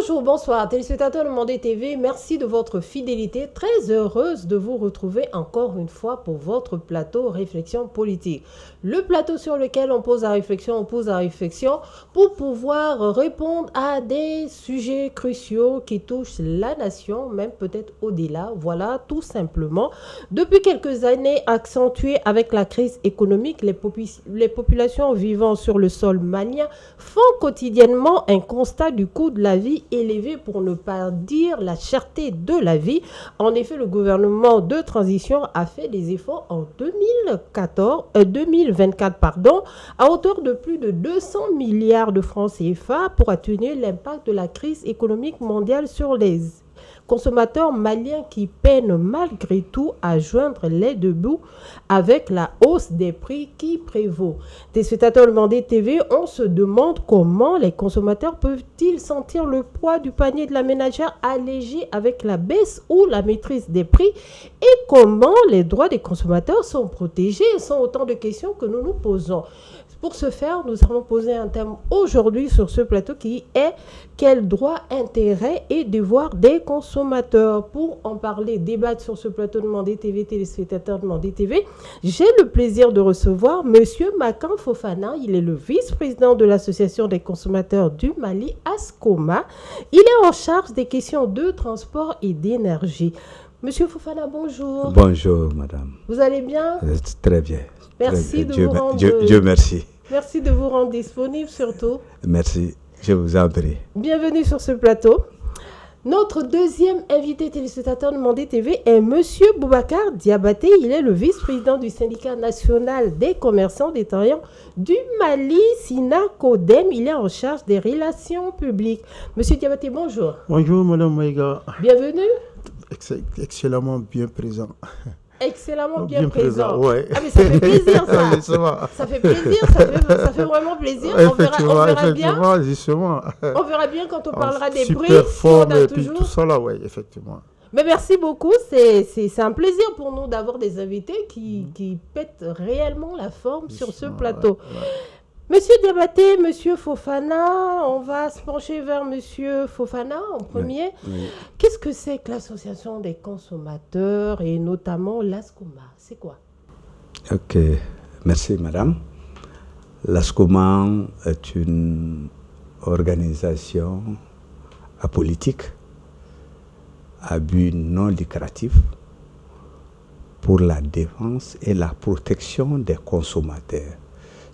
Bonjour, bonsoir, téléspectateurs de Mandé TV, merci de votre fidélité. Très heureuse de vous retrouver encore une fois pour votre plateau Réflexion politique. Le plateau sur lequel on pose la réflexion pour pouvoir répondre à des sujets cruciaux qui touchent la nation, même peut-être au-delà. Voilà, tout simplement. Depuis quelques années, accentuées avec la crise économique, les populations vivant sur le sol malien font quotidiennement un constat du coût de la vie élevé, pour ne pas dire la cherté de la vie. En effet, le gouvernement de transition a fait des efforts en 2024 à hauteur de plus de 200 milliards de francs CFA pour atténuer l'impact de la crise économique mondiale sur les consommateurs maliens qui peinent malgré tout à joindre les deux bouts avec la hausse des prix qui prévaut. Des spectateurs de Mandé TV, on se demande comment les consommateurs peuvent-ils sentir le poids du panier de la ménagère allégé avec la baisse ou la maîtrise des prix, et comment les droits des consommateurs sont protégés. Ce sont autant de questions que nous nous posons. Pour ce faire, nous allons poser un thème aujourd'hui sur ce plateau qui est quels droits, intérêts et devoirs des consommateurs. Pour en parler, débattre sur ce plateau de Mandé TV, téléspectateurs de Mandé TV, j'ai le plaisir de recevoir M. Makan Fofana. Il est le vice-président de l'Association des consommateurs du Mali, ASCOMA. Il est en charge des questions de transport et d'énergie. Monsieur Fofana, bonjour. Bonjour, madame. Vous allez bien? Très bien. Merci très de bien. vous rendre... Dieu merci. Merci de vous rendre disponible surtout. Merci, je vous en prie. Bienvenue sur ce plateau. Notre deuxième invité téléspectateur de Mandé TV est Monsieur Boubacar Diabaté. Il est le vice-président du syndicat national des commerçants détaillants du Mali, SINA-CODEM. Il est en charge des relations publiques. Monsieur Diabaté, bonjour. Bonjour, madame Maïga. Bienvenue. Excellemment bien présent. Excellemment bien présent. Ouais. Ah mais ça fait plaisir ça. Justement. Ça fait plaisir, ça fait vraiment plaisir. On verra bien. Justement. On verra bien quand on parlera des prix. Super forme si on a et puis toujours... tout ça là, ouais, effectivement. Mais merci beaucoup, c'est un plaisir pour nous d'avoir des invités qui pètent réellement la forme sur ce plateau. Ouais. Monsieur Diabaté, Monsieur Fofana, on va se pencher vers Monsieur Fofana en premier. Oui. Qu'est-ce que c'est que l'association des consommateurs et notamment l'ASCOMA? C'est quoi? Ok, merci madame. L'ASCOMA est une organisation apolitique à but non lucratif pour la défense et la protection des consommateurs.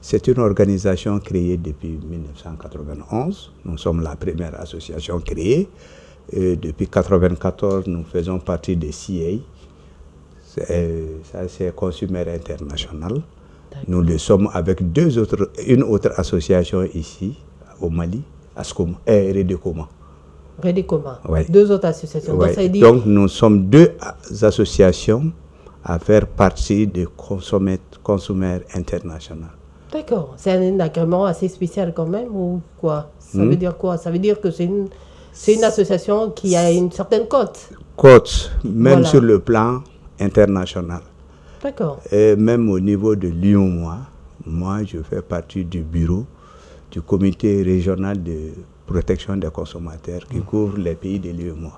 C'est une organisation créée depuis 1991. Nous sommes la première association créée. Et depuis 1994, nous faisons partie de CA. Ça, c'est Consumer International. Nous le sommes avec une autre association ici, au Mali, ASCOMA, Redecoma. Redecoma, Ouais. Deux autres associations. Ouais. Donc, ça veut dire... Donc, nous sommes deux associations à faire partie de Consumer International. D'accord. C'est un agrément assez spécial quand même ou quoi? Ça veut dire quoi? Ça veut dire que c'est une association qui a une certaine cote. Cote, même Voilà. sur le plan international. D'accord. Et même au niveau de Lyon, moi, je fais partie du bureau du comité régional de protection des consommateurs qui couvre les pays de Lyon.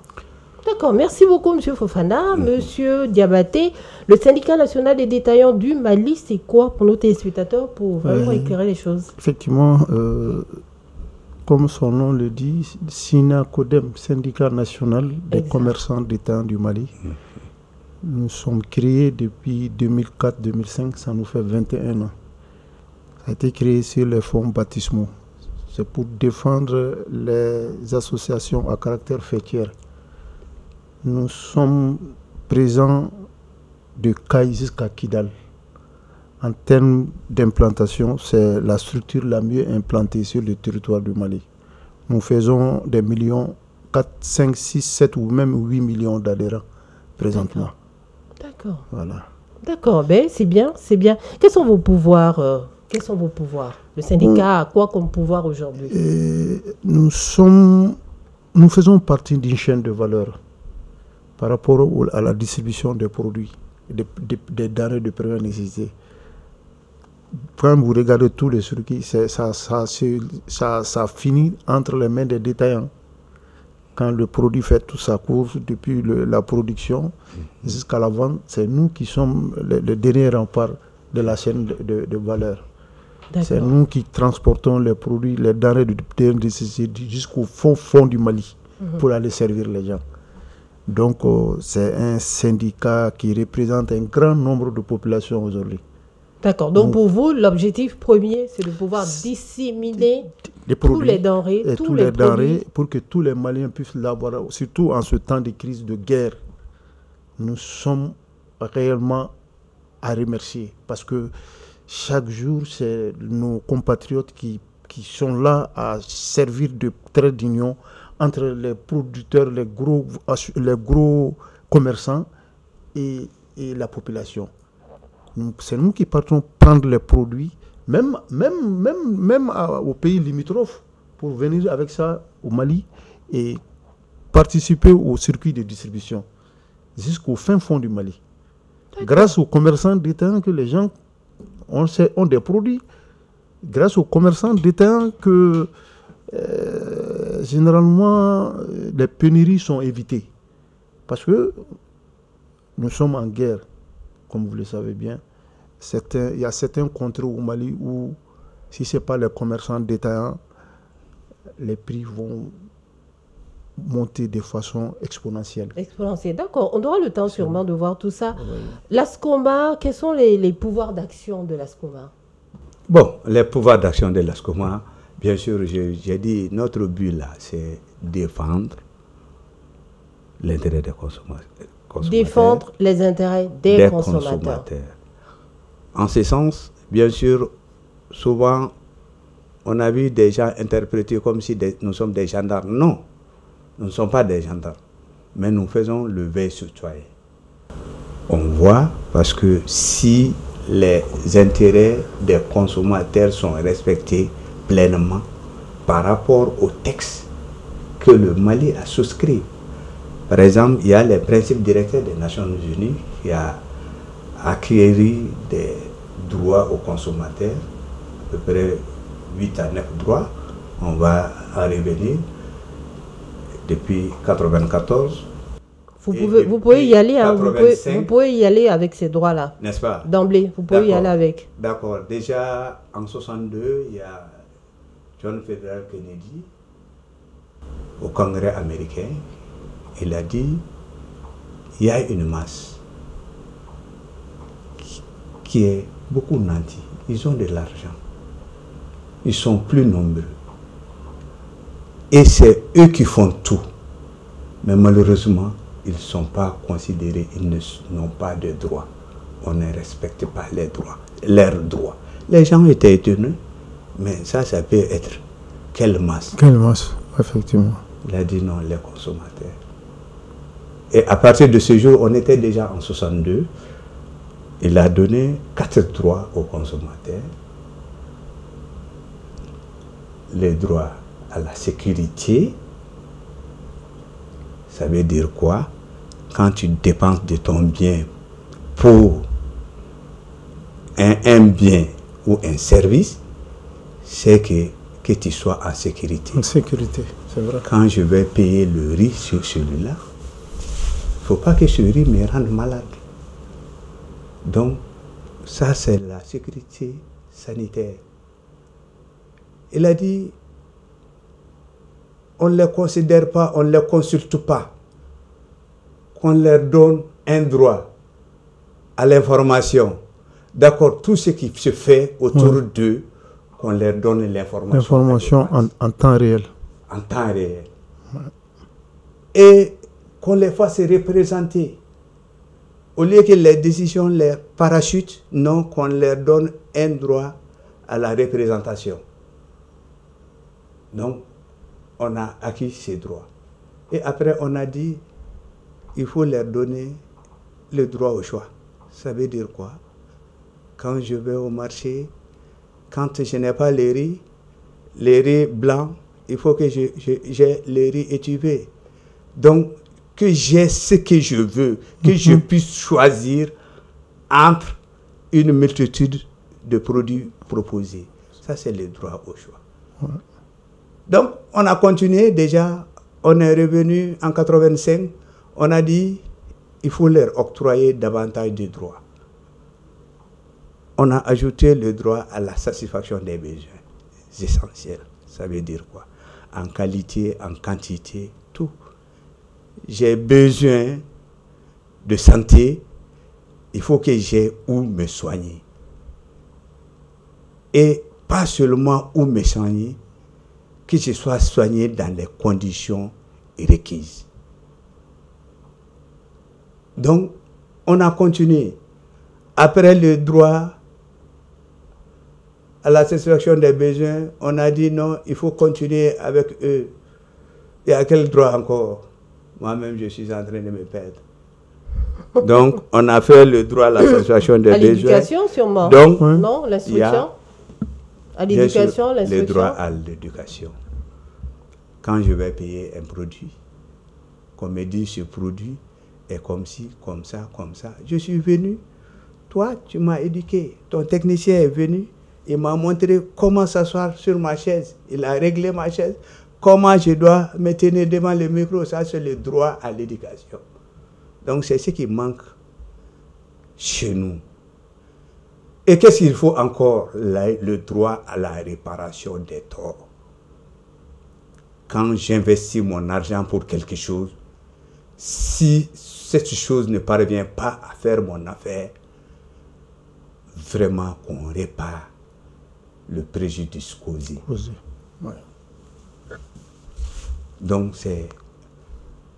D'accord, merci beaucoup Monsieur Fofana. Monsieur Diabaté, le syndicat national des détaillants du Mali, c'est quoi pour nos téléspectateurs pour vraiment éclairer les choses? Effectivement, comme son nom le dit, SINA-CODEM, syndicat national des commerçants détaillants du Mali. Nous sommes créés depuis 2004-2005, ça nous fait 21 ans. Ça a été créé sur les fonds baptismaux. C'est pour défendre les associations à caractère fêtière. Nous sommes présents de Caille jusqu'à Kidal. En termes d'implantation, c'est la structure la mieux implantée sur le territoire du Mali. Nous faisons des millions, 4, 5, 6, 7 ou même 8 millions d'adhérents présentement. D'accord. Voilà. D'accord, ben, c'est bien, c'est bien. Quels sont vos pouvoirs Le syndicat a quoi comme pouvoir aujourd'hui? Nous faisons partie d'une chaîne de valeur par rapport à la distribution des produits, des denrées de première nécessité. Quand vous regardez tous les circuits, ça finit entre les mains des détaillants. quand le produit fait toute sa course, depuis la production jusqu'à la vente, c'est nous qui sommes le dernier rempart de la chaîne de valeur. C'est nous qui transportons les produits, les denrées de nécessité jusqu'au fond du Mali pour aller servir les gens. Donc, c'est un syndicat qui représente un grand nombre de populations aujourd'hui. D'accord. Donc, pour vous, l'objectif premier, c'est de pouvoir disséminer tous les denrées, tous les denrées, pour que tous les Maliens puissent l'avoir, surtout en ce temps de crise, de guerre. Nous sommes réellement à remercier parce que chaque jour, c'est nos compatriotes qui sont là à servir de trait d'union entre les producteurs, les gros commerçants et la population. C'est nous qui partons prendre les produits, même aux pays limitrophes, pour venir avec ça au Mali et participer au circuit de distribution jusqu'au fin fond du Mali. Grâce aux commerçants détaillants que les gens ont des produits, grâce aux commerçants détaillants que généralement les pénuries sont évitées. Parce que nous sommes en guerre, comme vous le savez bien. Il y a certains contrées au Mali où, si ce n'est pas les commerçants détaillants, les prix vont monter de façon exponentielle. Exponentielle, d'accord. On aura le temps sûrement de voir tout ça. Oui. L'ASCOMA, quels sont les pouvoirs d'action de l'ASCOMA? Bon, les pouvoirs d'action de l'ASCOMA, bien sûr, j'ai dit, notre but là, c'est défendre l'intérêt des consommateurs. Défendre les intérêts des consommateurs. En ce sens, bien sûr, souvent, on a vu des gens interpréter comme si nous sommes des gendarmes. Non, nous ne sommes pas des gendarmes, mais nous faisons le veille citoyen. On voit, parce que si les intérêts des consommateurs sont respectés pleinement par rapport au texte que le Mali a souscrit. Par exemple, il y a les principes directeurs des Nations Unies qui a acquis des droits aux consommateurs, à peu près 8 à 9 droits. On va en revenir depuis 1994. Vous pouvez y aller, hein, vous pouvez y aller avec ces droits-là. N'est-ce pas? D'emblée, vous pouvez y aller avec. D'accord. Déjà, en 1962, il y a John Fitzgerald Kennedy au Congrès américain. Il a dit, il y a une masse qui est beaucoup nantis. Ils ont de l'argent. Ils sont plus nombreux. Et c'est eux qui font tout. Mais malheureusement, ils ne sont pas considérés, ils n'ont pas de droits. On ne respecte pas leurs droits. Les gens étaient étonnés, mais ça peut être quelle masse? Quelle masse, effectivement. Il a dit non, les consommateurs. Et à partir de ce jour, on était déjà en 62. Il a donné 4 droits aux consommateurs. Les droits à la sécurité. Ça veut dire quoi? Quand tu dépenses de ton bien pour un bien ou un service, c'est que tu sois en sécurité. En sécurité, c'est vrai. Quand je vais payer le riz sur celui-là, il ne faut pas que ce riz me rende malade. Donc, ça c'est la sécurité sanitaire. Il a dit, on ne les considère pas, on ne les consulte pas, qu'on leur donne un droit à l'information. D'accord, tout ce qui se fait autour d'eux, qu'on leur donne l'information. L'information en temps réel. En temps réel. Et qu'on les fasse représenter. Au lieu que les décisions les parachutent, non, qu'on leur donne un droit à la représentation. Donc, on a acquis ces droits. Et après, on a dit, il faut leur donner le droit au choix. Ça veut dire quoi? Quand je vais au marché, quand je n'ai pas les riz blancs, il faut que j'ai les riz étuvés. Donc, que j'ai ce que je veux, que je puisse choisir entre une multitude de produits proposés. Ça, c'est le droit au choix. Donc, on a continué déjà on est revenu en 85, on a dit il faut leur octroyer davantage de droits. On a ajouté le droit à la satisfaction des besoins essentiels. Ça veut dire quoi? En qualité, en quantité, tout. J'ai besoin de santé, il faut que j'ai où me soigner. Et pas seulement où me soigner, que je sois soigné dans les conditions requises. Donc, on a continué. Après le droit à la satisfaction des besoins, on a dit non, il faut continuer avec eux. Et à quel droit encore? Moi-même, je suis en train de me perdre. Donc, on a fait le droit à la satisfaction des besoins. À l'éducation, sûrement. Donc, non, l'instruction. À l'éducation, l'instruction. Le droit à l'éducation. Quand je vais payer un produit, qu'on me dit ce produit est comme ci, comme ça, comme ça. Je suis venu, toi, tu m'as éduqué. Ton technicien est venu, il m'a montré comment s'asseoir sur ma chaise. Il a réglé ma chaise. Comment je dois me tenir devant le micro. Ça, c'est le droit à l'éducation. Donc, c'est ce qui manque chez nous. Et qu'est-ce qu'il faut encore? Le droit à la réparation des torts. Quand j'investis mon argent pour quelque chose, si cette chose ne parvient pas à faire mon affaire, vraiment qu'on répare le préjudice causé. Ouais. Donc,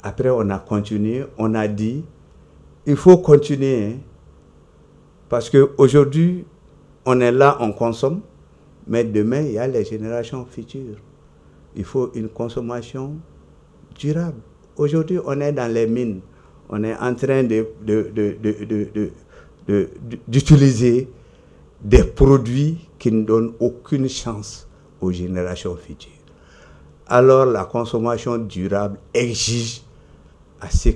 après, on a continué, on a dit, il faut continuer, hein, parce qu'aujourd'hui, on est là, on consomme, mais demain, il y a les générations futures. Il faut une consommation durable. Aujourd'hui, on est dans les mines, on est en train d'utiliser des produits qui ne donnent aucune chance aux générations futures. Alors la consommation durable exige à ce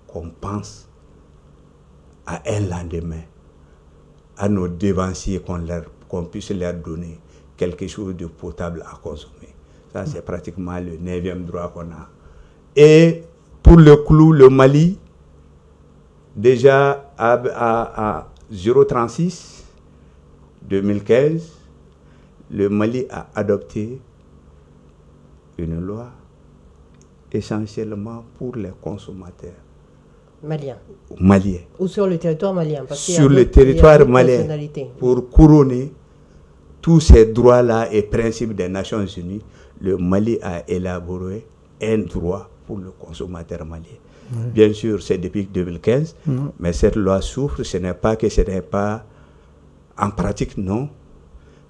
qu'on pense à un lendemain, à nos dévanciers, qu'on puisse leur donner quelque chose de potable à consommer. Ça, c'est pratiquement le 9e droit qu'on a. Et pour le clou, le Mali, déjà à 0,36, 2015, le Mali a adopté une loi essentiellement pour les consommateurs maliens. Ou sur le territoire malien. Sur le territoire malien, pour couronner tous ces droits-là et principes des Nations Unies, le Mali a élaboré un droit pour le consommateur malien. Oui. Bien sûr, c'est depuis 2015, mais cette loi souffre. Ce n'est pas que ce n'est pas en pratique, non.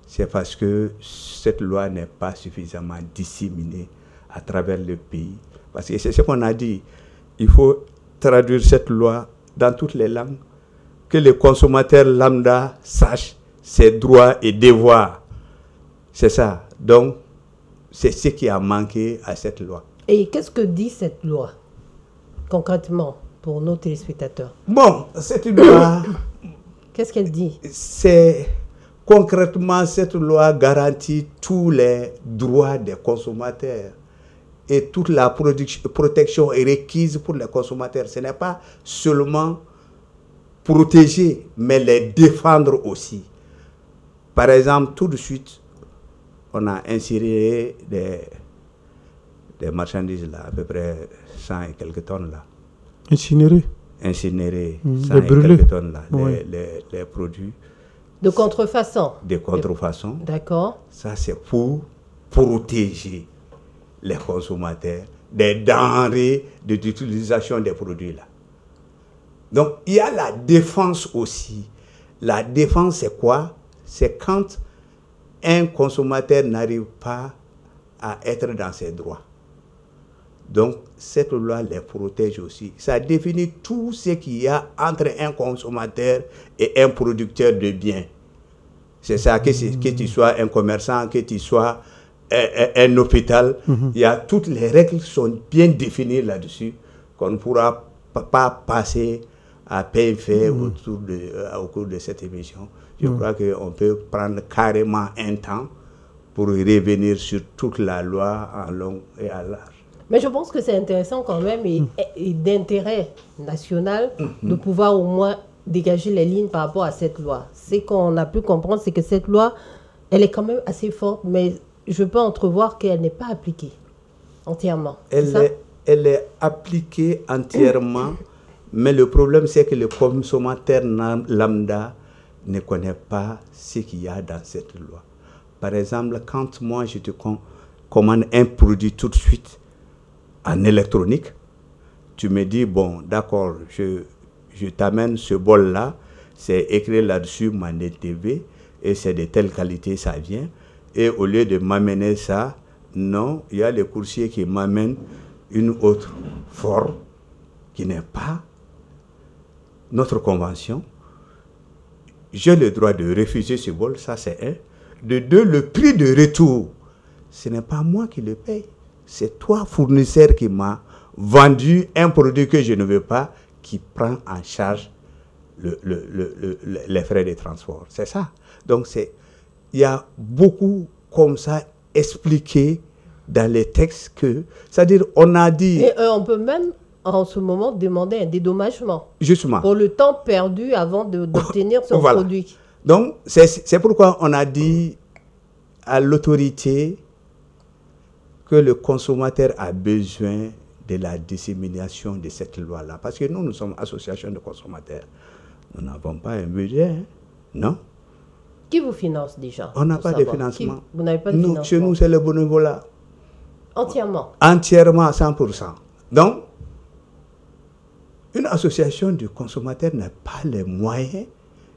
C'est parce que cette loi n'est pas suffisamment disséminée à travers le pays. Parce que c'est ce qu'on a dit. Il faut traduire cette loi dans toutes les langues, que les consommateurs lambda sachent ses droits et devoirs. C'est ça. Donc, c'est ce qui a manqué à cette loi. Et qu'est-ce que dit cette loi, concrètement, pour nos téléspectateurs? Bon, cette loi... Qu'est-ce qu'elle dit? Concrètement, cette loi garantit tous les droits des consommateurs et toute la protection est requise pour les consommateurs. Ce n'est pas seulement protéger, mais les défendre aussi. Par exemple, tout de suite, on a inséré des marchandises là, à peu près 100 et quelques tonnes là. Incinérées, 100 et quelques tonnes là, oui. les produits. De contrefaçon. De contrefaçon. D'accord. Ça, c'est pour protéger les consommateurs des denrées d'utilisation des produits là. Donc, il y a la défense aussi. La défense, c'est quoi? C'est quand un consommateur n'arrive pas à être dans ses droits. Donc, cette loi les protège aussi. Ça définit tout ce qu'il y a entre un consommateur et un producteur de biens. C'est ça, que tu sois un commerçant, que tu sois un hôpital, il y a toutes les règles qui sont bien définies là-dessus, qu'on ne pourra pas passer à peine fait au cours de cette émission. Je crois qu'on peut prendre carrément un temps pour revenir sur toute la loi en long et à large. Mais je pense que c'est intéressant quand même et d'intérêt national de pouvoir au moins dégager les lignes par rapport à cette loi. Ce qu'on a pu comprendre, c'est que cette loi, elle est quand même assez forte, mais je peux entrevoir qu'elle n'est pas appliquée entièrement. Elle est appliquée entièrement, mais le problème, c'est que le consommateur lambda ne connaît pas ce qu'il y a dans cette loi. Par exemple, quand moi, je te commande un produit tout de suite en électronique, tu me dis, bon, d'accord, je t'amène ce bol-là, c'est écrit là-dessus Mandé TV, et c'est de telle qualité, ça vient. Et au lieu de m'amener ça, non, il y a les coursiers qui m'amènent une autre forme qui n'est pas notre convention. J'ai le droit de refuser ce bol, ça c'est un. De deux, le prix de retour, ce n'est pas moi qui le paye. C'est toi, fournisseur, qui m'a vendu un produit que je ne veux pas, qui prend en charge les frais de transport. C'est ça. Donc, il y a beaucoup comme ça expliqué dans les textes que, c'est-à-dire, on a dit... Et on peut même, en ce moment, demander un dédommagement. Justement. Pour le temps perdu avant d'obtenir son produit. Donc, c'est pourquoi on a dit à l'autorité que le consommateur a besoin de la dissémination de cette loi-là. Parce que nous sommes association de consommateurs. Nous n'avons pas un budget, hein? Non. Qui vous finance déjà? On n'a pas de financement. Vous n'avez pas de financement? Chez nous, c'est le bénévolat. Entièrement? Entièrement à 100%. Donc, une association de consommateurs n'a pas les moyens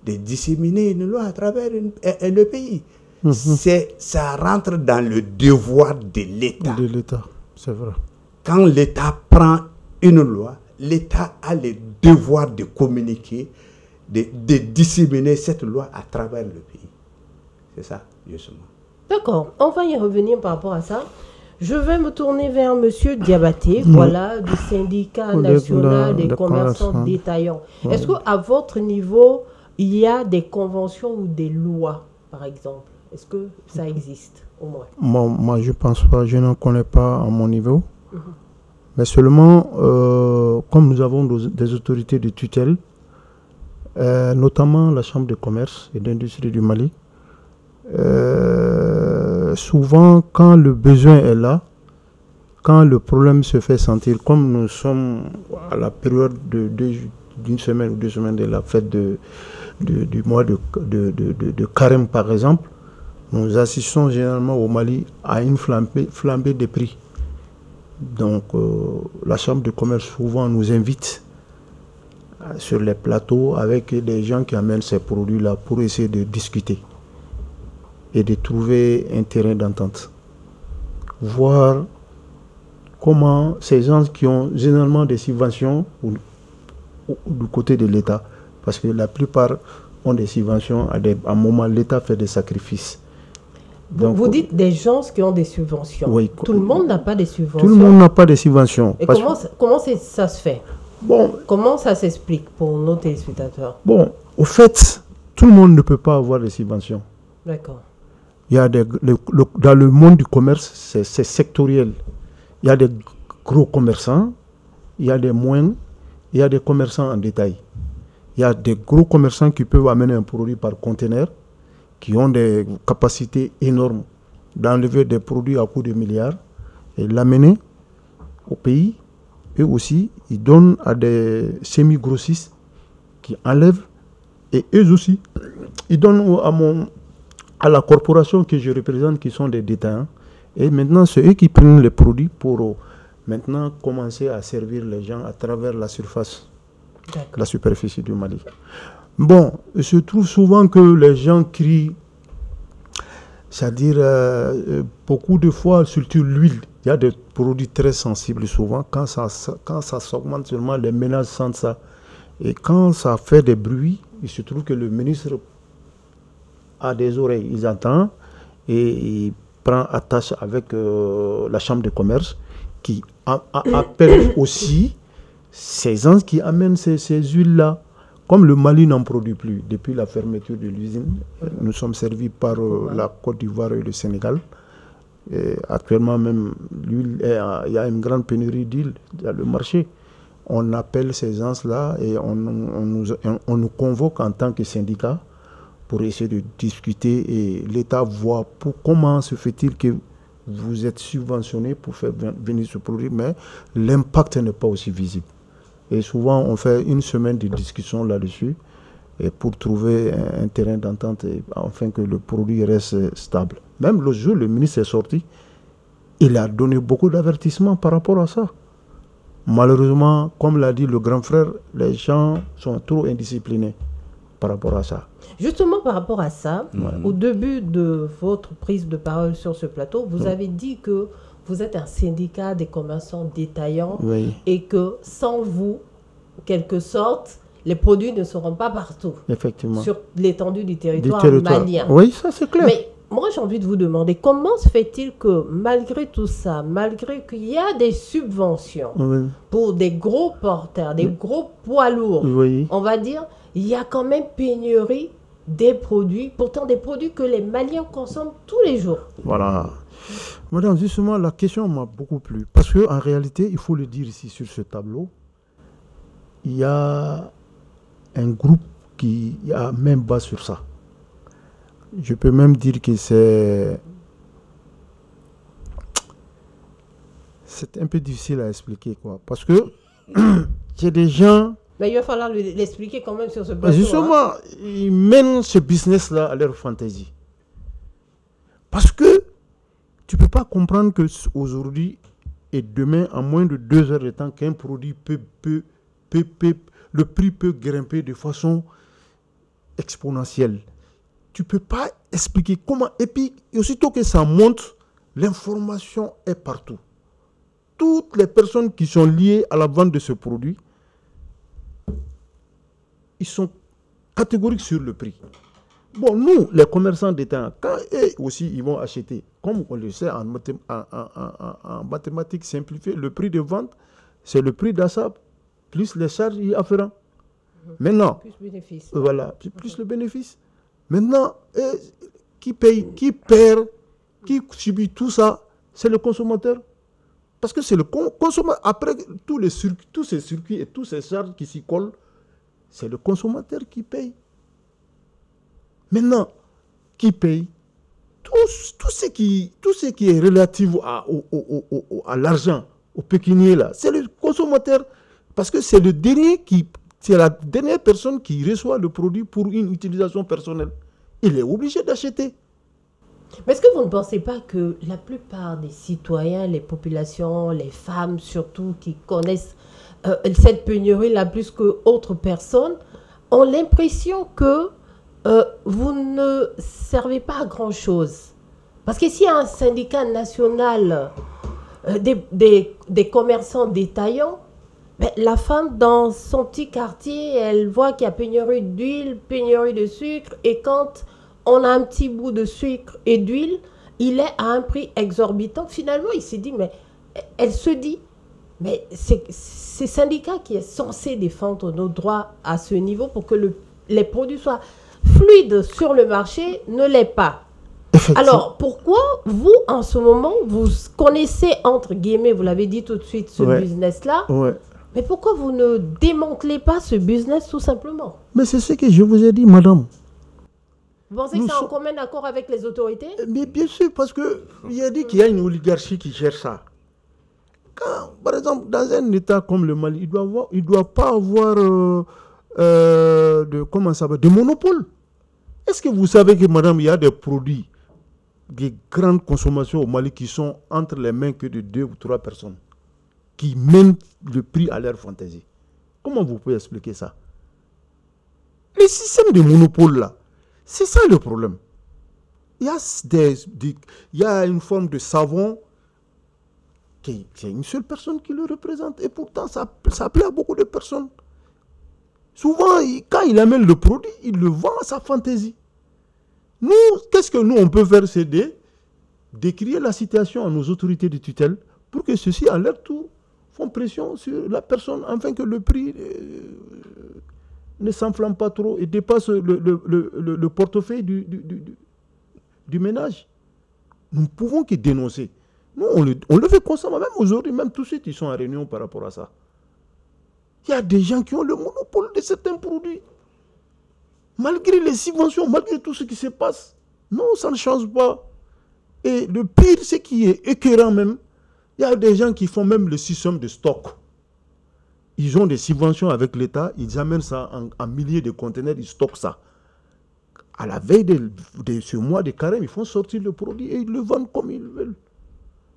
de disséminer une loi à travers le pays. Ça rentre dans le devoir de l'État. De l'État, c'est vrai. Quand l'État prend une loi, l'État a le devoir de communiquer, de disséminer cette loi à travers le pays. C'est ça, justement. D'accord, on va y revenir par rapport à ça. Je vais me tourner vers M. Diabaté, voilà, du syndicat national des commerçants détaillants. Est-ce qu'à votre niveau, il y a des conventions ou des lois, par exemple? Est-ce que ça existe, au moins? Moi, je ne pense pas, je n'en connais pas à mon niveau. Mais seulement, comme nous avons des autorités de tutelle, notamment la Chambre de commerce et d'industrie du Mali, souvent, quand le besoin est là, quand le problème se fait sentir, comme nous sommes à la période d'une semaine ou 2 semaines de la fête du mois de Carême, par exemple, nous assistons généralement au Mali à une flambée des prix. Donc, la Chambre de commerce souvent nous invite sur les plateaux avec des gens qui amènent ces produits-là pour essayer de discuter et de trouver un terrain d'entente. Voir comment ces gens qui ont généralement des subventions du côté de l'État, parce que la plupart ont des subventions, à un moment l'État fait des sacrifices. Donc, vous dites des gens qui ont des subventions. Oui. Tout le monde n'a pas de subventions. Tout le monde n'a pas de subventions. Et comment ça se fait? Bon, comment ça s'explique pour nos téléspectateurs? Bon, au fait, tout le monde ne peut pas avoir des subventions. D'accord. Il y a dans le monde du commerce, c'est sectoriel. Il y a des gros commerçants, il y a des moindres, il y a des commerçants en détail. Il y a des gros commerçants qui peuvent amener un produit par conteneur, qui ont des capacités énormes d'enlever des produits à coût de milliards et l'amener au pays. Eux aussi, ils donnent à des semi-grossistes qui enlèvent, et eux aussi, ils donnent à la corporation que je représente, qui sont des détaillants. Et maintenant, c'est eux qui prennent les produits pour maintenant commencer à servir les gens à travers la surface, la superficie du Mali. Bon, il se trouve souvent que les gens crient, c'est-à-dire beaucoup de fois, surtout l'huile, il y a des produits très sensibles souvent. Quand ça s'augmente seulement, les ménages sentent ça. Et quand ça fait des bruits, il se trouve que le ministre a des oreilles, il entend et il prend attache avec la Chambre de commerce qui appelle aussi ces gens qui amènent ces huiles-là. Comme le Mali n'en produit plus depuis la fermeture de l'usine, nous sommes servis par la Côte d'Ivoire et le Sénégal. Et actuellement même, l'huile, il y a une grande pénurie d'huile dans le marché. On appelle ces gens-là et on nous convoque en tant que syndicat pour essayer de discuter et l'État voit comment se fait-il que vous êtes subventionné pour faire venir ce produit, mais l'impact n'est pas aussi visible. Et souvent, on fait une semaine de discussion là-dessus et pour trouver un terrain d'entente afin que le produit reste stable. Même le jour où le ministre est sorti, il a donné beaucoup d'avertissements par rapport à ça. Malheureusement, comme l'a dit le grand frère, les gens sont trop indisciplinés par rapport à ça. Justement, par rapport à ça, au début de votre prise de parole sur ce plateau, vous avez dit que vous êtes un syndicat des commerçants détaillants et que sans vous, en quelque sorte, les produits ne seront pas partout. Effectivement. Sur l'étendue du territoire malien. Oui, ça c'est clair. Mais moi, j'ai envie de vous demander, comment se fait-il que malgré tout ça, malgré qu'il y a des subventions pour des gros porteurs, des gros poids lourds, on va dire, il y a quand même pénurie des produits, pourtant des produits que les Maliens consomment tous les jours. Voilà. Madame, justement, la question m'a beaucoup plu. Parce qu'en réalité, il faut le dire ici sur ce tableau, il y a un groupe qui a même bas sur ça. Je peux même dire que c'est un peu difficile à expliquer, quoi. Parce que c'est des gens... Mais il va falloir l'expliquer quand même sur ce plateau. Justement, ils mènent ce business-là à leur fantaisie. Parce que tu ne peux pas comprendre qu'aujourd'hui et demain, en moins de 2 heures de temps, qu'un produit le prix peut grimper de façon exponentielle. Tu ne peux pas expliquer comment. Et puis, aussitôt que ça monte, l'information est partout. Toutes les personnes qui sont liées à la vente de ce produit, ils sont catégoriques sur le prix. Bon, nous, les commerçants d'État, quand eux aussi ils vont acheter, comme on le sait en mathématiques simplifiées, le prix de vente, c'est le prix d'achat plus les charges y afférentes. Maintenant, plus bénéfice. Voilà, plus le bénéfice. Maintenant, qui paye, qui perd, qui subit tout ça, c'est le consommateur. Parce que c'est le consommateur, après tous ces circuits et tous ces charges qui s'y collent, c'est le consommateur qui paye. Maintenant, qui paye tout ce qui est relatif à l'argent, au pécunier là, c'est le consommateur. Parce que c'est la dernière personne qui reçoit le produit pour une utilisation personnelle. Il est obligé d'acheter. Mais est-ce que vous ne pensez pas que la plupart des citoyens, les populations, les femmes surtout, qui connaissent cette pénurie-là plus qu'autres personnes, ont l'impression que vous ne servez pas à grand-chose? Parce que s'il y a un syndicat national des commerçants détaillants, mais la femme dans son petit quartier, elle voit qu'il y a pénurie d'huile, pénurie de sucre, et quand on a un petit bout de sucre et d'huile, il est à un prix exorbitant. Finalement, elle se dit, mais c'est syndicat qui est censé défendre nos droits à ce niveau pour que les produits soient fluides sur le marché, ne l'est pas. Alors, pourquoi vous, en ce moment, vous connaissez, entre guillemets, vous l'avez dit tout de suite, ce business-là, mais pourquoi vous ne démantelez pas ce business tout simplement? Mais c'est ce que je vous ai dit, madame. Vous pensez que c'est en commun accord avec les autorités? Mais bien sûr, parce qu'il a dit qu'il y a une oligarchie qui gère ça. Quand, par exemple, dans un État comme le Mali, il ne doit pas avoir de monopole. Est-ce que vous savez que, madame, il y a des produits, des grandes consommations au Mali qui sont entre les mains que de 2 ou 3 personnes, qui mènent le prix à leur fantaisie? Comment vous pouvez expliquer ça? Le système de monopole là, c'est ça le problème. Il y a une forme de savon qui est une seule personne qui le représente. Et pourtant, ça plaît à beaucoup de personnes. Souvent, quand il amène le produit, il le vend à sa fantaisie. Nous, qu'est-ce que nous, on peut faire? C'est d'écrire la situation à nos autorités de tutelle pour que ceux-ci, à leur tour, font pression sur la personne afin que le prix ne s'enflamme pas trop et dépasse le portefeuille du ménage. Nous ne pouvons que dénoncer. Nous, on le fait constamment. Même aujourd'hui, même tout de suite, ils sont en réunion par rapport à ça. Il y a des gens qui ont le monopole de certains produits. Malgré les subventions, malgré tout ce qui se passe. Non, ça ne change pas. Et le pire, ce qui est écœurant même, il y a des gens qui font même le système de stock. Ils ont des subventions avec l'État, ils amènent ça en milliers de conteneurs, ils stockent ça. À la veille de ce mois de carême, ils font sortir le produit et ils le vendent comme ils veulent.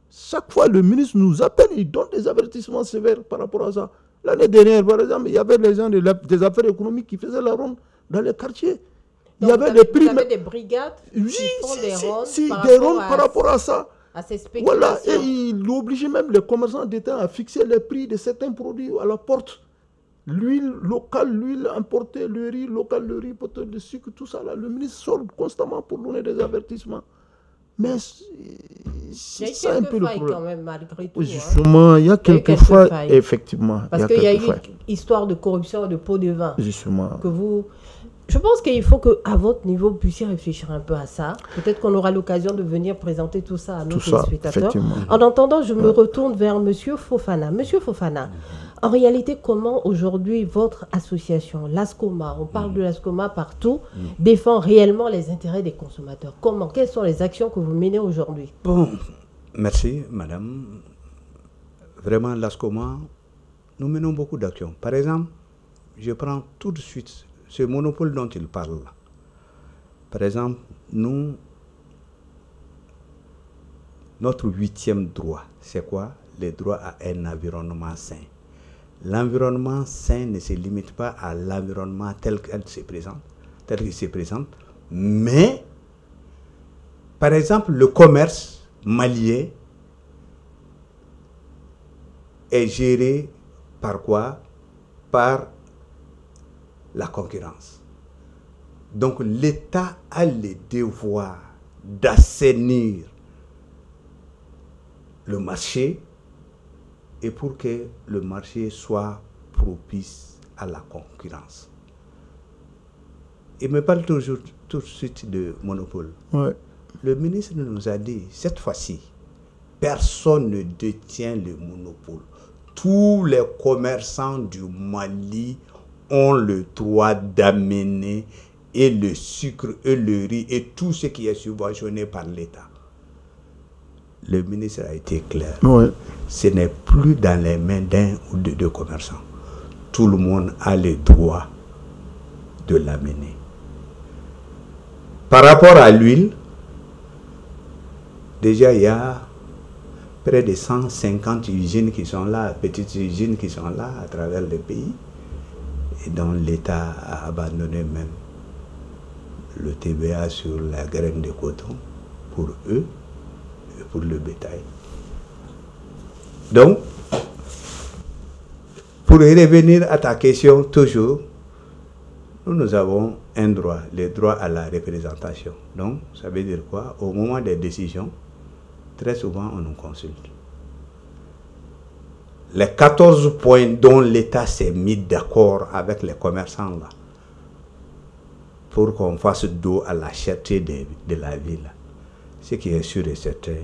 Chaque fois, le ministre nous appelle, il donne des avertissements sévères par rapport à ça. L'année dernière, par exemple, il y avait les gens des affaires économiques qui faisaient la ronde dans les quartiers. Donc, il y avait vous avez des brigades qui font des rondes par rapport à ça. À ces spéculations. Voilà, et il obligeait même les commerçants d'État à fixer les prix de certains produits à la porte. L'huile locale, l'huile importée, le riz local, le riz, peut-être le sucre, tout ça là. Le ministre sort constamment pour donner des avertissements. Mais c'est ça un peu le problème. Quand même, malgré tout, justement, il y a quelques failles, effectivement. Parce qu'il y a eu une histoire de corruption de pots de vin. Justement. Je pense qu'il faut qu'à votre niveau, vous puissiez réfléchir un peu à ça. Peut-être qu'on aura l'occasion de venir présenter tout ça à nos téléspectateurs. En attendant, je me retourne vers M. Fofana. M. Fofana, en réalité, comment aujourd'hui votre association, l'ASCOMA, on parle de l'ASCOMA partout, défend réellement les intérêts des consommateurs? Comment? Quelles sont les actions que vous menez aujourd'hui? Bon, merci madame. Vraiment, l'ASCOMA, nous menons beaucoup d'actions. Par exemple, je prends tout de suite ce monopole dont il parle. Par exemple, notre 8e droit, c'est quoi? Le droit à un environnement sain. L'environnement sain ne se limite pas à l'environnement tel qu'il se présente, mais, par exemple, le commerce malien est géré par quoi? Par la concurrence. Donc l'État a le devoir d'assainir le marché et pour que le marché soit propice à la concurrence. Il me parle toujours tout de suite de monopole. Ouais. Le ministre nous a dit, cette fois-ci, personne ne détient le monopole. Tous les commerçants du Mali ont le droit d'amener et le sucre et le riz et tout ce qui est subventionné par l'État. Le ministre a été clair. Ouais. Ce n'est plus dans les mains d'un ou de deux commerçants. Tout le monde a le droit de l'amener. Par rapport à l'huile, déjà il y a près de 150 usines qui sont là, petites usines qui sont là à travers le pays. Et dont l'État a abandonné même le TVA sur la graine de coton pour eux et pour le bétail. Donc, pour revenir à ta question, toujours, nous avons un droit, le droit à la représentation. Donc, ça veut dire quoi? Au moment des décisions, très souvent, on nous consulte. Les 14 points dont l'État s'est mis d'accord avec les commerçants là, pour qu'on fasse dos à la cherté de la ville. Ce qui est sûr et certain,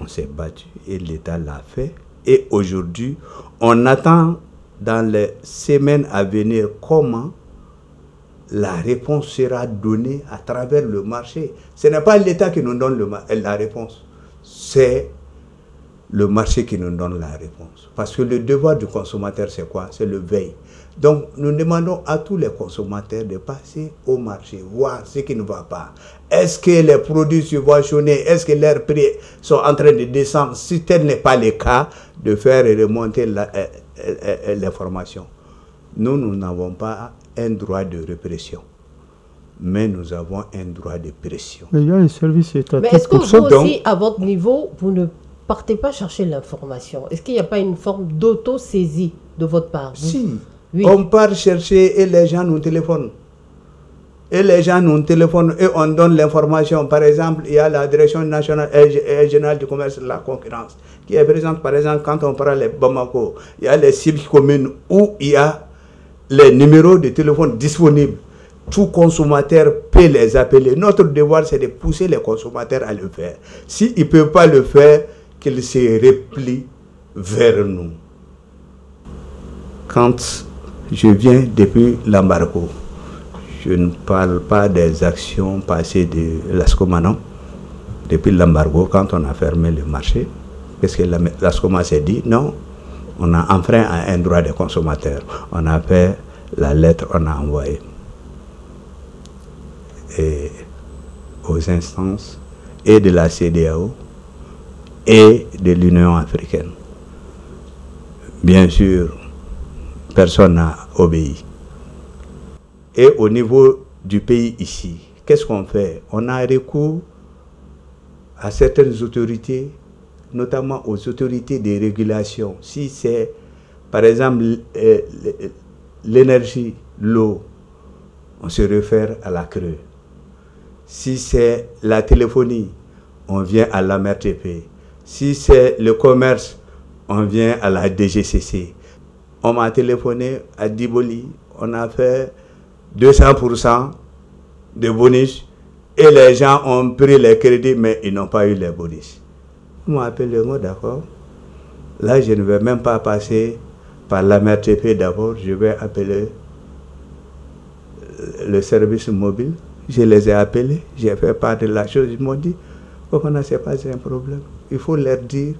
on s'est battu et l'État l'a fait. Et aujourd'hui, on attend dans les semaines à venir comment la réponse sera donnée à travers le marché. Ce n'est pas l'État qui nous donne la réponse, c'est le marché qui nous donne la réponse. Parce que le devoir du consommateur, c'est quoi? C'est le veille. Donc, nous demandons à tous les consommateurs de passer au marché, voir ce qui ne va pas. Est-ce que les produits subventionnés, est-ce que leurs prix sont en train de descendre? Si tel n'est pas le cas, de faire remonter l'information. Nous n'avons pas un droit de répression, mais nous avons un droit de pression. Mais il y a un service étatique. Mais est-ce que vous aussi, à votre niveau, vous ne partez pas chercher l'information? Est-ce qu'il n'y a pas une forme d'auto-saisie de votre part? Si, oui. On part chercher et les gens nous téléphonent. Et les gens nous téléphonent et on donne l'information. Par exemple, il y a la Direction nationale et générale du commerce et de la concurrence qui est présente, par exemple, quand on prend les Bamako, il y a les cibles communes où il y a les numéros de téléphone disponibles. Tout consommateur peut les appeler. Notre devoir, c'est de pousser les consommateurs à le faire. S'ils ne peuvent pas le faire, qu'ils se replient vers nous. Quand je viens depuis l'embargo, je ne parle pas des actions passées de l'ASCOMA, depuis l'embargo, quand on a fermé le marché, qu'est-ce que l'ASCOMA s'est dit? Non, on a enfreint à un droit des consommateurs. On a fait la lettre, on a envoyé et aux instances et de la CEDEAO et de l'Union africaine. Bien sûr, personne n'a obéi. Et au niveau du pays ici, qu'est-ce qu'on fait? On a recours à certaines autorités, notamment aux autorités de régulation. Si c'est, par exemple, l'énergie, l'eau, on se réfère à la CRE. Si c'est la téléphonie, on vient à l'AMRTP. Si c'est le commerce, on vient à la DGCC. On m'a téléphoné à Diboli, on a fait 200% de bonus et les gens ont pris les crédits, mais ils n'ont pas eu les bonus. On m'a appelé, d'accord. Là, je ne vais même pas passer par l'AMRTP d'abord, je vais appeler le service mobile. Je les ai appelés, j'ai fait part de la chose. Ils m'ont dit, c'est pas un problème. Il faut leur dire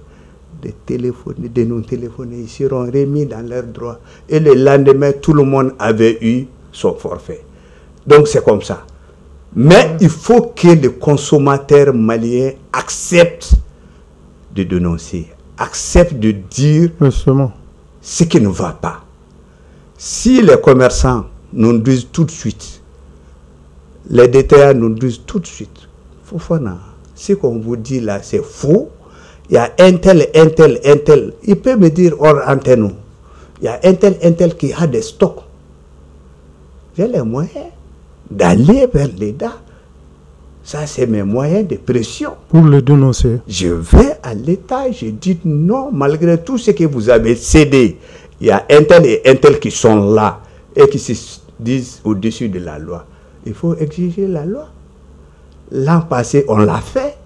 de téléphoner, de nous téléphoner. Ils seront remis dans leurs droits. Et le lendemain, tout le monde avait eu son forfait. Donc c'est comme ça. Mais il faut que les consommateurs maliens acceptent de dénoncer, acceptent de dire ce qui ne va pas. Si les commerçants nous disent tout de suite, les détaillants nous disent tout de suite, Fofana, ce qu'on vous dit là, c'est faux. Il y a un tel. Il peut me dire hors antenne, il y a un tel qui a des stocks. J'ai les moyens d'aller vers l'État. Ça, c'est mes moyens de pression. Pour le dénoncer. Je vais à l'État, je dis non, malgré tout ce que vous avez cédé, il y a un tel et un tel qui sont là et qui se disent au-dessus de la loi. Il faut exiger la loi. L'an passé, on l'a fait.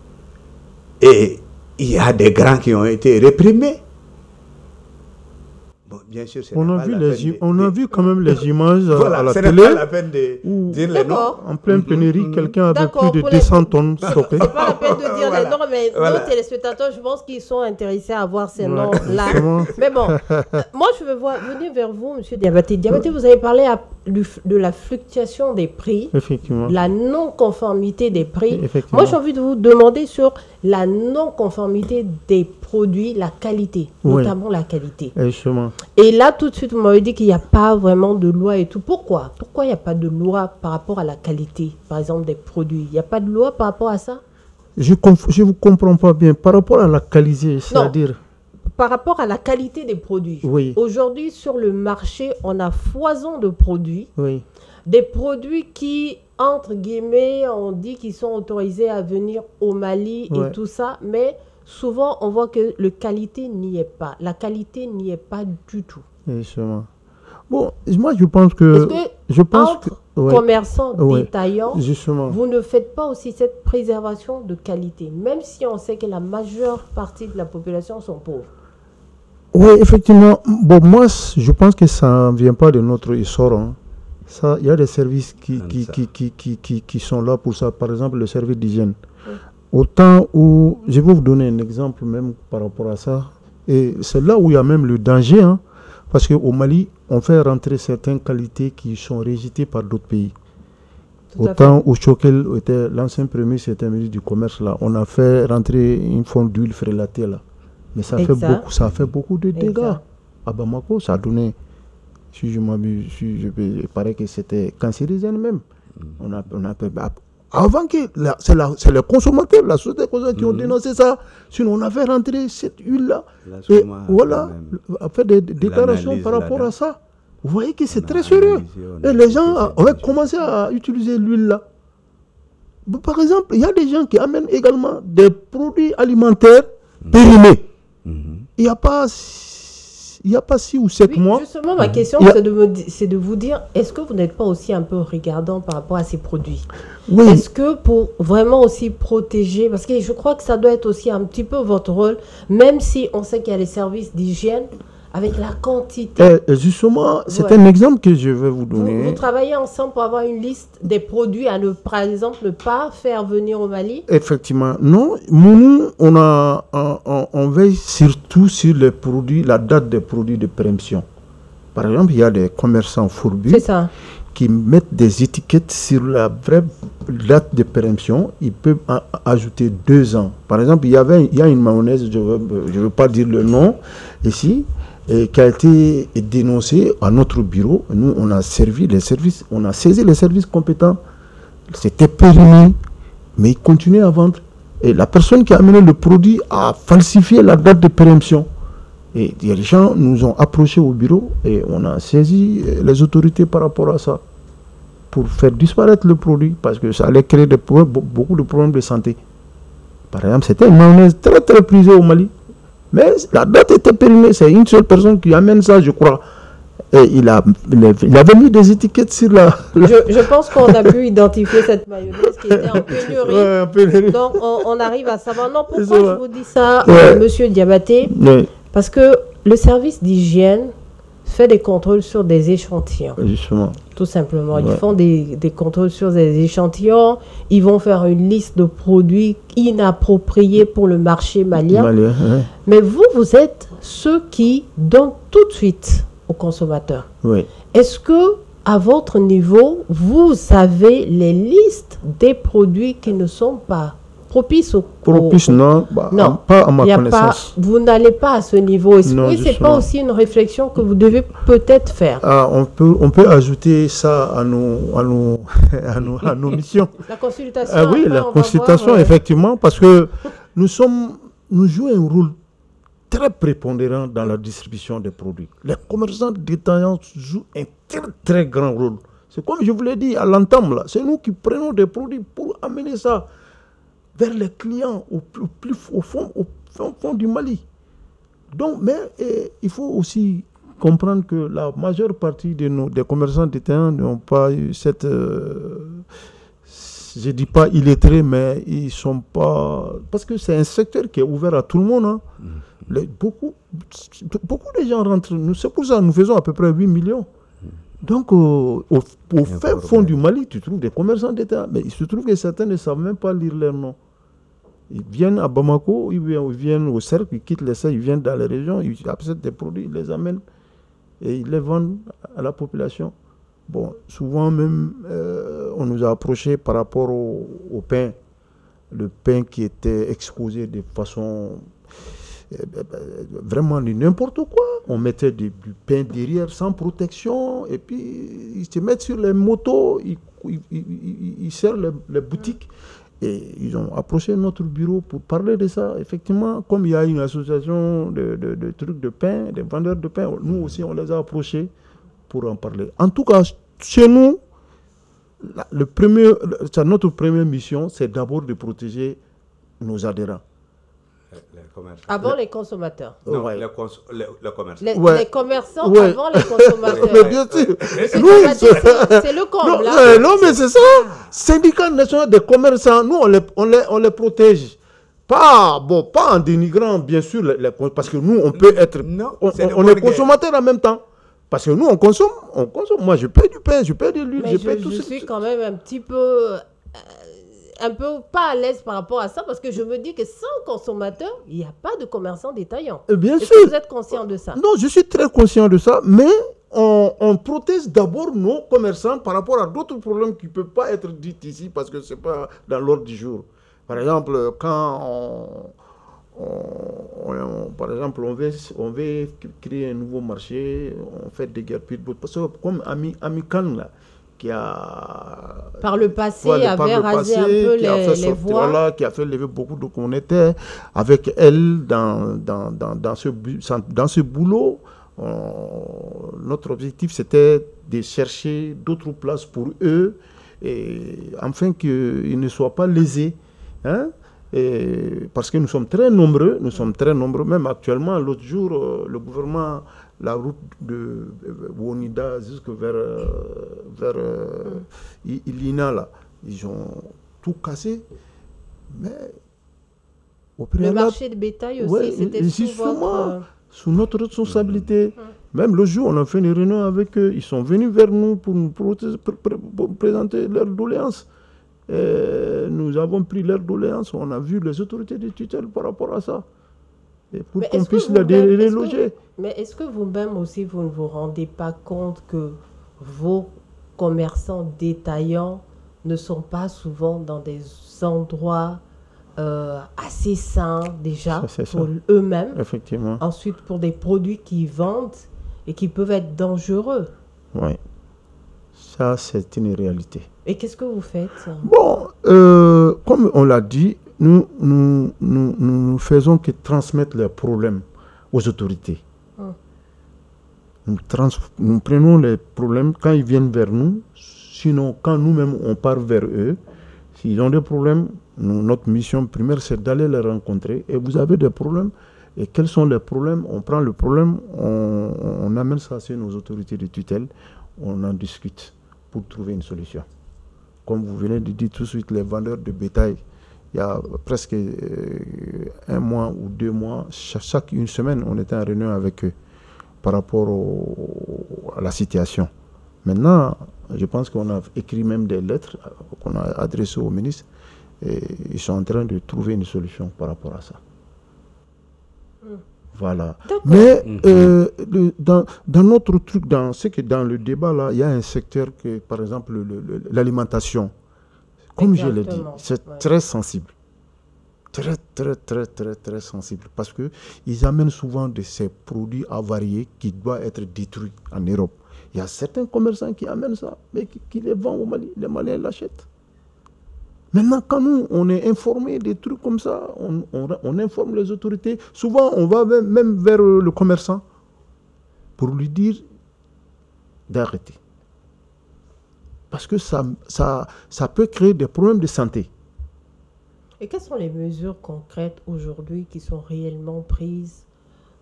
Et il y a des grands qui ont été réprimés. Bon, bien sûr, on a vu quand même les images à la télé. Pas la peine de dire les noms. En pleine pénurie, quelqu'un avait plus de 200 tonnes stockées. C'est pas la peine de dire les noms, mais nos téléspectateurs, je pense qu'ils sont intéressés à voir ces noms-là. Mais bon, moi, je veux venir vers vous, M. Diabaté. Diabaté, vous avez parlé de la fluctuation des prix, la non-conformité des prix. Moi, j'ai envie de vous demander sur la non-conformité des produits, la qualité, notamment la qualité. Et là, tout de suite, vous m'avez dit qu'il n'y a pas vraiment de loi et tout. Pourquoi il n'y a pas de loi par rapport à la qualité, par exemple, des produits? Il n'y a pas de loi par rapport à ça? Je ne vous comprends pas bien. Par rapport à la qualité, c'est-à-dire... Par rapport à la qualité des produits. Oui. Aujourd'hui, sur le marché, on a foison de produits. Oui. Des produits qui, entre guillemets, on dit qu'ils sont autorisés à venir au Mali et tout ça, mais souvent, on voit que la qualité n'y est pas. La qualité n'y est pas du tout. Justement. Bon, moi, je pense que... Entre commerçants, détaillants, justement, vous ne faites pas aussi cette préservation de qualité, même si on sait que la majeure partie de la population sont pauvres. Oui, effectivement. Bon, moi, je pense que ça ne vient pas de notre essor. Hein. Ça, il y a des services qui sont là pour ça. Par exemple, le service d'hygiène. Autant où, je vais vous donner un exemple même par rapport à ça. Et c'est là où il y a même le danger. Hein, parce qu'au Mali, on fait rentrer certaines qualités qui sont rejetées par d'autres pays. Autant où Choquel était l'ancien premier, c'était un ministre du Commerce. Là, on a fait rentrer une fonte d'huile frélatée là. Mais ça a fait beaucoup de dégâts. À Bamako, ça a donné, si je m'abuse, il paraît que c'était cancérigène même. Avant que, c'est les consommateurs, la société qui ont dénoncé ça. Sinon, on a fait rentrer cette huile-là. Et voilà, a fait des déclarations par rapport à ça. Vous voyez que c'est très sérieux. Et les gens ont commencé à utiliser l'huile-là. Par exemple, il y a des gens qui amènent également des produits alimentaires périmés. Il n'y a pas il n'y a pas 6 ou 7 mois. Justement, ma question, c'est de vous dire, est-ce que vous n'êtes pas aussi un peu regardant par rapport à ces produits? Oui. Est-ce que pour vraiment aussi protéger, parce que je crois que ça doit être aussi un petit peu votre rôle, même si on sait qu'il y a les services d'hygiène, avec la quantité. Justement, c'est un exemple que je vais vous donner. Vous travaillez ensemble pour avoir une liste des produits à ne, par exemple, ne pas faire venir au Mali? Effectivement. Non, nous, on veille surtout sur les produits, la date des produits de préemption. Par exemple, il y a des commerçants fourbus qui mettent des étiquettes sur la vraie date de préemption. Ils peuvent ajouter 2 ans. Par exemple, il y a une mayonnaise, je ne veux pas dire le nom ici, qui a été dénoncé à notre bureau. Nous, on a servi les services, on a saisi les services compétents. C'était périmé, mais ils continuaient à vendre. Et la personne qui a amené le produit a falsifié la date de préemption. Et les gens nous ont approchés au bureau et on a saisi les autorités par rapport à ça pour faire disparaître le produit parce que ça allait créer beaucoup de problèmes de santé. Par exemple, c'était une mayonnaise très très prisée au Mali. Mais la date était périmée, c'est une seule personne qui amène ça, je crois. Et il avait mis des étiquettes sur la... Je pense qu'on a pu identifier cette mayonnaise qui était en pénurie. Ouais, en pénurie. Donc, on arrive à savoir. Non, pourquoi je vous dis ça, Monsieur Diabaté? Parce que le service d'hygiène fait des contrôles sur des échantillons. Justement. Tout simplement. Ils font des contrôles sur des échantillons. Ils vont faire une liste de produits inappropriés pour le marché malien. Mais vous êtes ceux qui donnent tout de suite aux consommateurs. Est-ce que, à votre niveau, vous avez les listes des produits qui ne sont pas propices non, pas à ma connaissance. Vous n'allez pas à ce niveau. Est-ce que ce n'est pas aussi une réflexion que vous devez peut-être faire? On peut ajouter ça à nos missions. La consultation. Oui, la consultation, effectivement, parce que nous jouons un rôle très prépondérant dans la distribution des produits. Les commerçants détaillants jouent un très, très grand rôle. C'est comme je vous l'ai dit à l'entame, là. C'est nous qui prenons des produits pour amener ça vers les clients au fond du Mali. Donc, mais il faut aussi comprendre que la majeure partie des commerçants détaillants n'ont pas eu cette... je ne dis pas illettrés, mais ils ne sont pas... Parce que c'est un secteur qui est ouvert à tout le monde. Hein. Beaucoup de gens rentrent. C'est pour ça que nous faisons à peu près 8 millions. Donc, au fin fond du Mali, tu trouves des commerçants d'État. Mais il se trouve que certains ne savent même pas lire leur nom. Ils viennent à Bamako, ils viennent au cercle, ils quittent les cercles, ils viennent dans les régions, ils achètent des produits, ils les amènent et ils les vendent à la population. Bon, souvent même, on nous a approchés par rapport au pain. Le pain qui était exposé de façon... vraiment n'importe quoi. On mettait du pain derrière sans protection et puis ils se mettent sur les motos, ils serrent les boutiques et ils ont approché notre bureau pour parler de ça. Effectivement, comme il y a une association de trucs de pain, des vendeurs de pain, nous aussi on les a approchés pour en parler. En tout cas, chez nous, notre première mission, c'est d'abord de protéger nos adhérents. Avant les consommateurs. Non, les commerçants. Les commerçants avant les consommateurs. Mais bien sûr. C'est le comble. Non, mais c'est ça. Syndicat national des commerçants, nous, on les protège. Pas en dénigrant, bien sûr, parce que nous, on peut être... on est consommateurs en même temps. Parce que nous, on consomme. Moi, je paye du pain, je paye de l'huile, je paye tout ça. Je suis quand même un petit peu... un peu pas à l'aise par rapport à ça, parce que je me dis que sans consommateur, il n'y a pas de commerçant détaillant. Bien sûr. Est-ce que vous êtes conscient de ça? Non, je suis très conscient de ça, mais on protège d'abord nos commerçants par rapport à d'autres problèmes qui ne peuvent pas être dits ici parce que ce n'est pas dans l'ordre du jour. Par exemple, quand on veut créer un nouveau marché, on fait des guerres publiques. Parce que comme Amikan, là, qui a par le passé avait rasé un peu les voies, voilà, qui a fait lever beaucoup de communautés avec elle dans ce boulot. Notre objectif c'était de chercher d'autres places pour eux et afin qu'ils ne soient pas lésés, hein? Et parce que nous sommes très nombreux, même actuellement. L'autre jour, le gouvernement la route de Bonida jusque vers Ilina, là. Ils ont tout cassé. Mais le marché de bétail aussi, c'était sous notre responsabilité. Même le jour, on a fait une réunion avec eux. Ils sont venus vers nous pour nous présenter leurs doléances. Nous avons pris leurs doléances. On a vu les autorités de tutelle par rapport à ça. Et pour qu'on puisse les déloger. Mais est-ce que vous-même aussi, vous ne vous rendez pas compte que vos commerçants détaillants ne sont pas souvent dans des endroits assez sains déjà pour eux-mêmes? Effectivement. Ensuite, pour des produits qu'ils vendent et qui peuvent être dangereux. Oui. Ça, c'est une réalité. Et qu'est-ce que vous faites? Bon, comme on l'a dit, nous ne faisons que transmettre les problèmes aux autorités. Nous prenons les problèmes quand ils viennent vers nous. Sinon, quand nous-mêmes, on part vers eux, s'ils ont des problèmes, notre mission primaire, c'est d'aller les rencontrer. Et vous avez des problèmes. Et quels sont les problèmes? On prend le problème, on amène ça sur nos autorités de tutelle, on en discute pour trouver une solution. Comme vous venez de dire tout de suite, les vendeurs de bétail, il y a presque 1 mois ou 2 mois, chaque une semaine, on était en réunion avec eux par rapport à la situation. Maintenant, je pense qu'on a écrit même des lettres qu'on a adressées au ministre et ils sont en train de trouver une solution par rapport à ça. Voilà. Mais dans notre truc, c'est que dans le débat, là, il y a un secteur que, par exemple, l'alimentation, comme je l'ai dit, c'est très sensible. Très, très, très, très, très sensible. Parce qu'ils amènent souvent de ces produits avariés qui doivent être détruits en Europe. Il y a certains commerçants qui amènent ça, mais qui les vendent au Mali. Les Maliens l'achètent. Maintenant, quand nous, on est informé des trucs comme ça, on informe les autorités. Souvent, on va même vers le commerçant pour lui dire d'arrêter. Parce que ça peut créer des problèmes de santé. Et quelles sont les mesures concrètes aujourd'hui qui sont réellement prises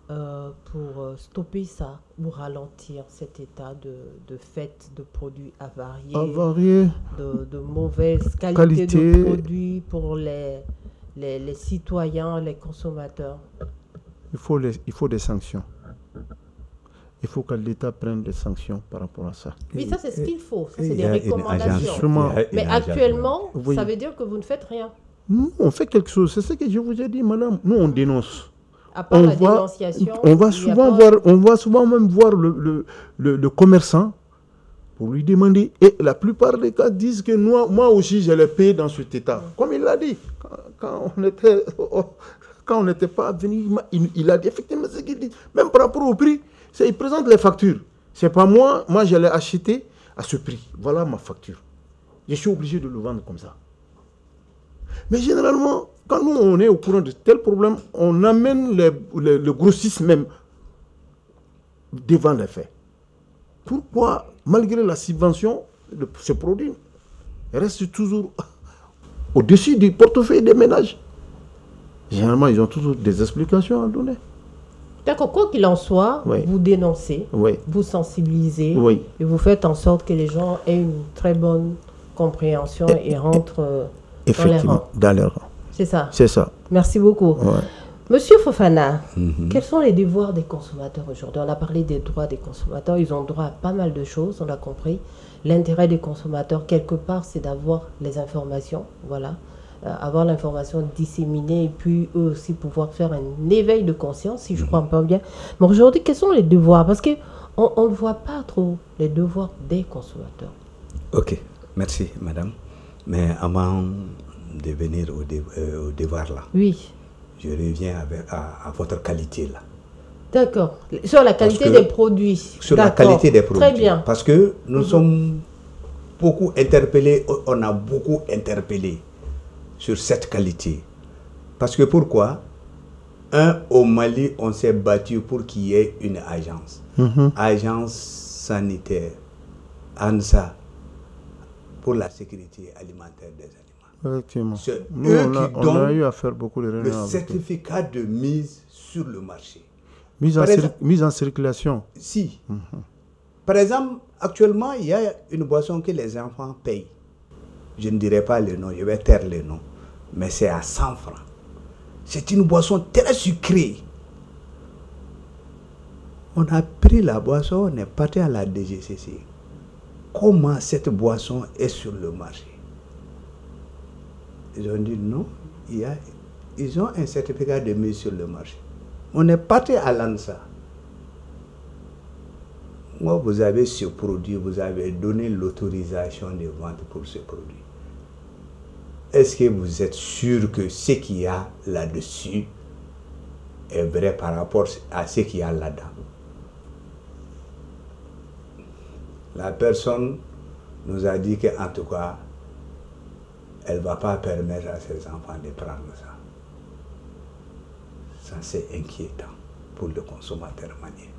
pour stopper ça ou ralentir cet état de fait de produits avariés, de mauvaise qualité de produits pour les citoyens, les consommateurs? Il faut des sanctions. Il faut que l'État prenne des sanctions par rapport à ça. Oui, ça c'est ce qu'il faut. Ça c'est des recommandations. Mais actuellement, ça veut dire que vous ne faites rien. Nous, on fait quelque chose. C'est ce que je vous ai dit, madame. Nous, on dénonce. À part la dénonciation, on va souvent même voir le commerçant pour lui demander. Et la plupart des cas disent que moi aussi, je l'ai payé dans cet état. Comme il l'a dit, quand on n'était pas venu, il a dit effectivement ce qu'il dit. Même par rapport au prix, il présente les factures. C'est pas moi je l'ai acheté à ce prix. Voilà ma facture. Je suis obligé de le vendre comme ça. Mais généralement, quand nous, on est au courant de tels problèmes, on amène le grossiste même devant les faits. Pourquoi, malgré la subvention, ce produit reste toujours au-dessus du portefeuille des ménages? Généralement, ils ont toujours des explications à donner. D'accord, quoi qu'il en soit, vous dénoncez, vous sensibilisez, et vous faites en sorte que les gens aient une très bonne compréhension et rentrent dans les rangs. C'est ça. C'est ça. Merci beaucoup. Monsieur Fofana, quels sont les devoirs des consommateurs aujourd'hui? On a parlé des droits des consommateurs. Ils ont droit à pas mal de choses, on l'a compris. L'intérêt des consommateurs, quelque part, c'est d'avoir les informations. Voilà. Avoir l'information disséminée et puis eux aussi pouvoir faire un éveil de conscience, si je crois pas bien. Mais aujourd'hui, quels sont les devoirs? Parce qu'on ne voit pas trop les devoirs des consommateurs. Ok, merci madame. Mais avant de venir au devoir là, je reviens à votre qualité là. D'accord. Sur la qualité des produits. Sur la qualité des produits. Très bien. Parce que nous sommes beaucoup interpellés, on a beaucoup interpellé sur cette qualité. Parce que pourquoi? Au Mali, on s'est battu pour qu'il y ait une agence. Agence sanitaire, ANSA, pour la sécurité alimentaire des aliments. Effectivement. C'est nous, on a eu à faire beaucoup de réunions le certificat de mise sur le marché. Mise en circulation. Si. Par exemple, actuellement, il y a une boisson que les enfants payent. Je ne dirai pas le nom, je vais taire le nom. Mais c'est à 100 francs. C'est une boisson très sucrée. On a pris la boisson, on est parti à la DGCC. Comment cette boisson est sur le marché? Ils ont dit non, ils ont un certificat de mise sur le marché. On est parti à l'ANSA. Moi, vous avez ce produit, vous avez donné l'autorisation de vente pour ce produit. Est-ce que vous êtes sûr que ce qu'il y a là-dessus est vrai par rapport à ce qu'il y a là-dedans? La personne nous a dit qu'en tout cas, elle ne va pas permettre à ses enfants de prendre ça. Ça, c'est inquiétant pour le consommateur malien.